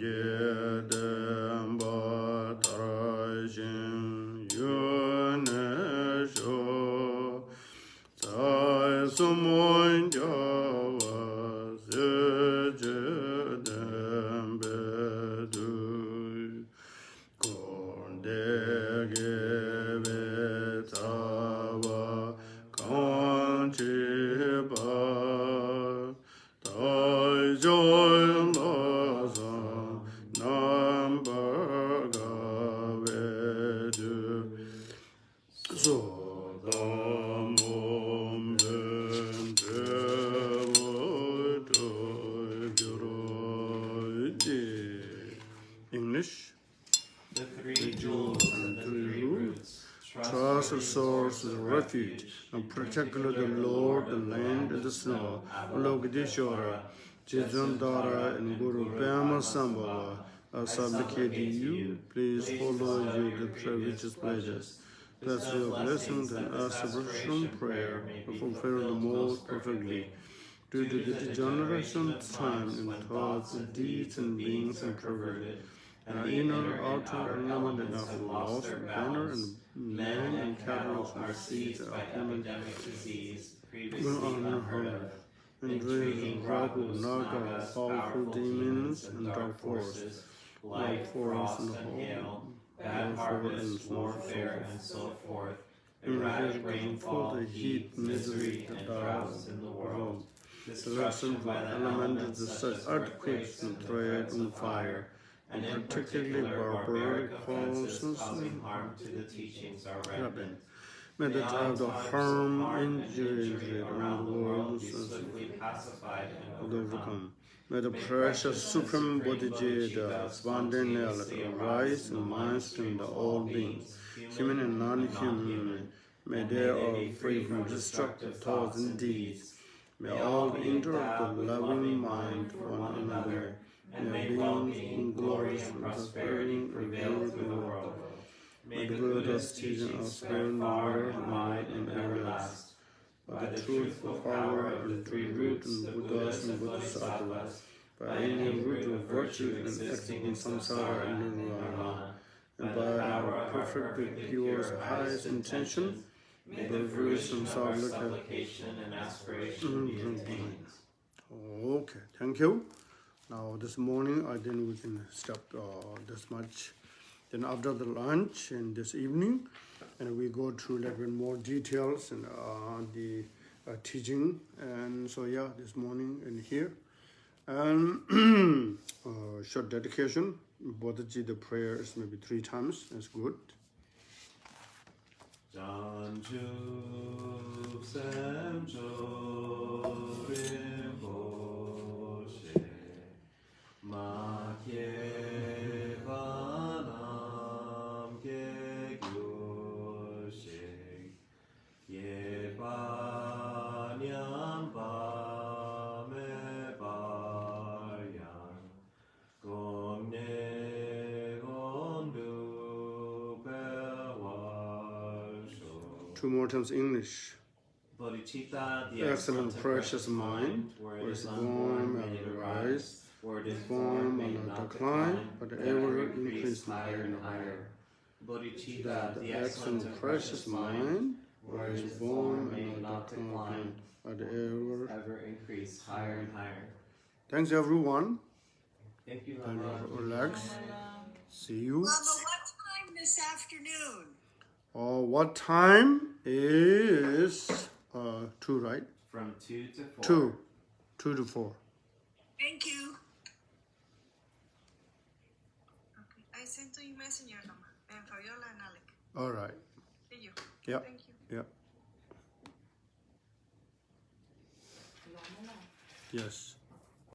Jedemba Tarajin Yunesho Sai Sumoin Java Jedembedu Kondege Betava Kanchiba Joy Laza Number Gavedu So the moment English. The three jewels and the three roots. Trust the source, the refuge, and particularly the Lord, the land, and the snow. Logadishora, Jijandara, and Guru Pema Sambhava. I supplicate you, please follow you the privileges pledges. That's your blessings and ask a prayer to fulfill the most perfectly. Due to the degeneration of time in thoughts, deeds, and beings and perverted, and our inner, outer, ornament and our loss, banner, and men and cattle Our seeds by epidemic disease, previously unheard of. and raise Rahu, Naga, powerful demons, and dark forces, like frost and hail, bad harvest, warfare, and so forth, erratic rainfall, heat, misery, and droughts in the world, destruction by the elements, such earthquakes and trade and fire, and in particular barbaric causes causing harm to the teachings are rampant. May the drive the harm, injury around the world be swiftly pacified and overcome. May the precious Supreme Bodhiji, the spontaneity, rise in minds to the all beings, human and non-human. May they are free from destructive thoughts and deeds. May all enter the loving mind one another. May well-being, glory, and prosperity prevail through the world. May the Buddha's teaching spread far and wide and everlast. By the truthful power and true root in Buddhas and Bodhisattvas, by any root of virtue and exiting samsara and nirvana, and by our perfectly pure highest intention, may the fruition of our supplication and aspiration be attained. Okay, thank you. Now this morning I think we can stop this much. Then after the lunch and this evening, and we go through a little bit more details and the teaching. And so yeah, this morning and here. And short dedication. Bodhiji, the prayer is maybe 3 times. That's good. Two more times English. Bodhicitta, the excellent precious mind, where is born and rise, where it is born may and not decline, but ever increase higher and higher. Bodhicitta, The excellent precious mind, where is born may and not decline, but ever. ever increase higher and higher. Thanks everyone. Thank you, And Lama. relax. See you. Lama, what time this afternoon? What time is 2, right? From 2 to 4. 2 to 4. Thank you. Okay, I sent to you messenger, Lama, and Fabiola and Alec. All right. See you. Yeah. Thank you. Yeah. Yes.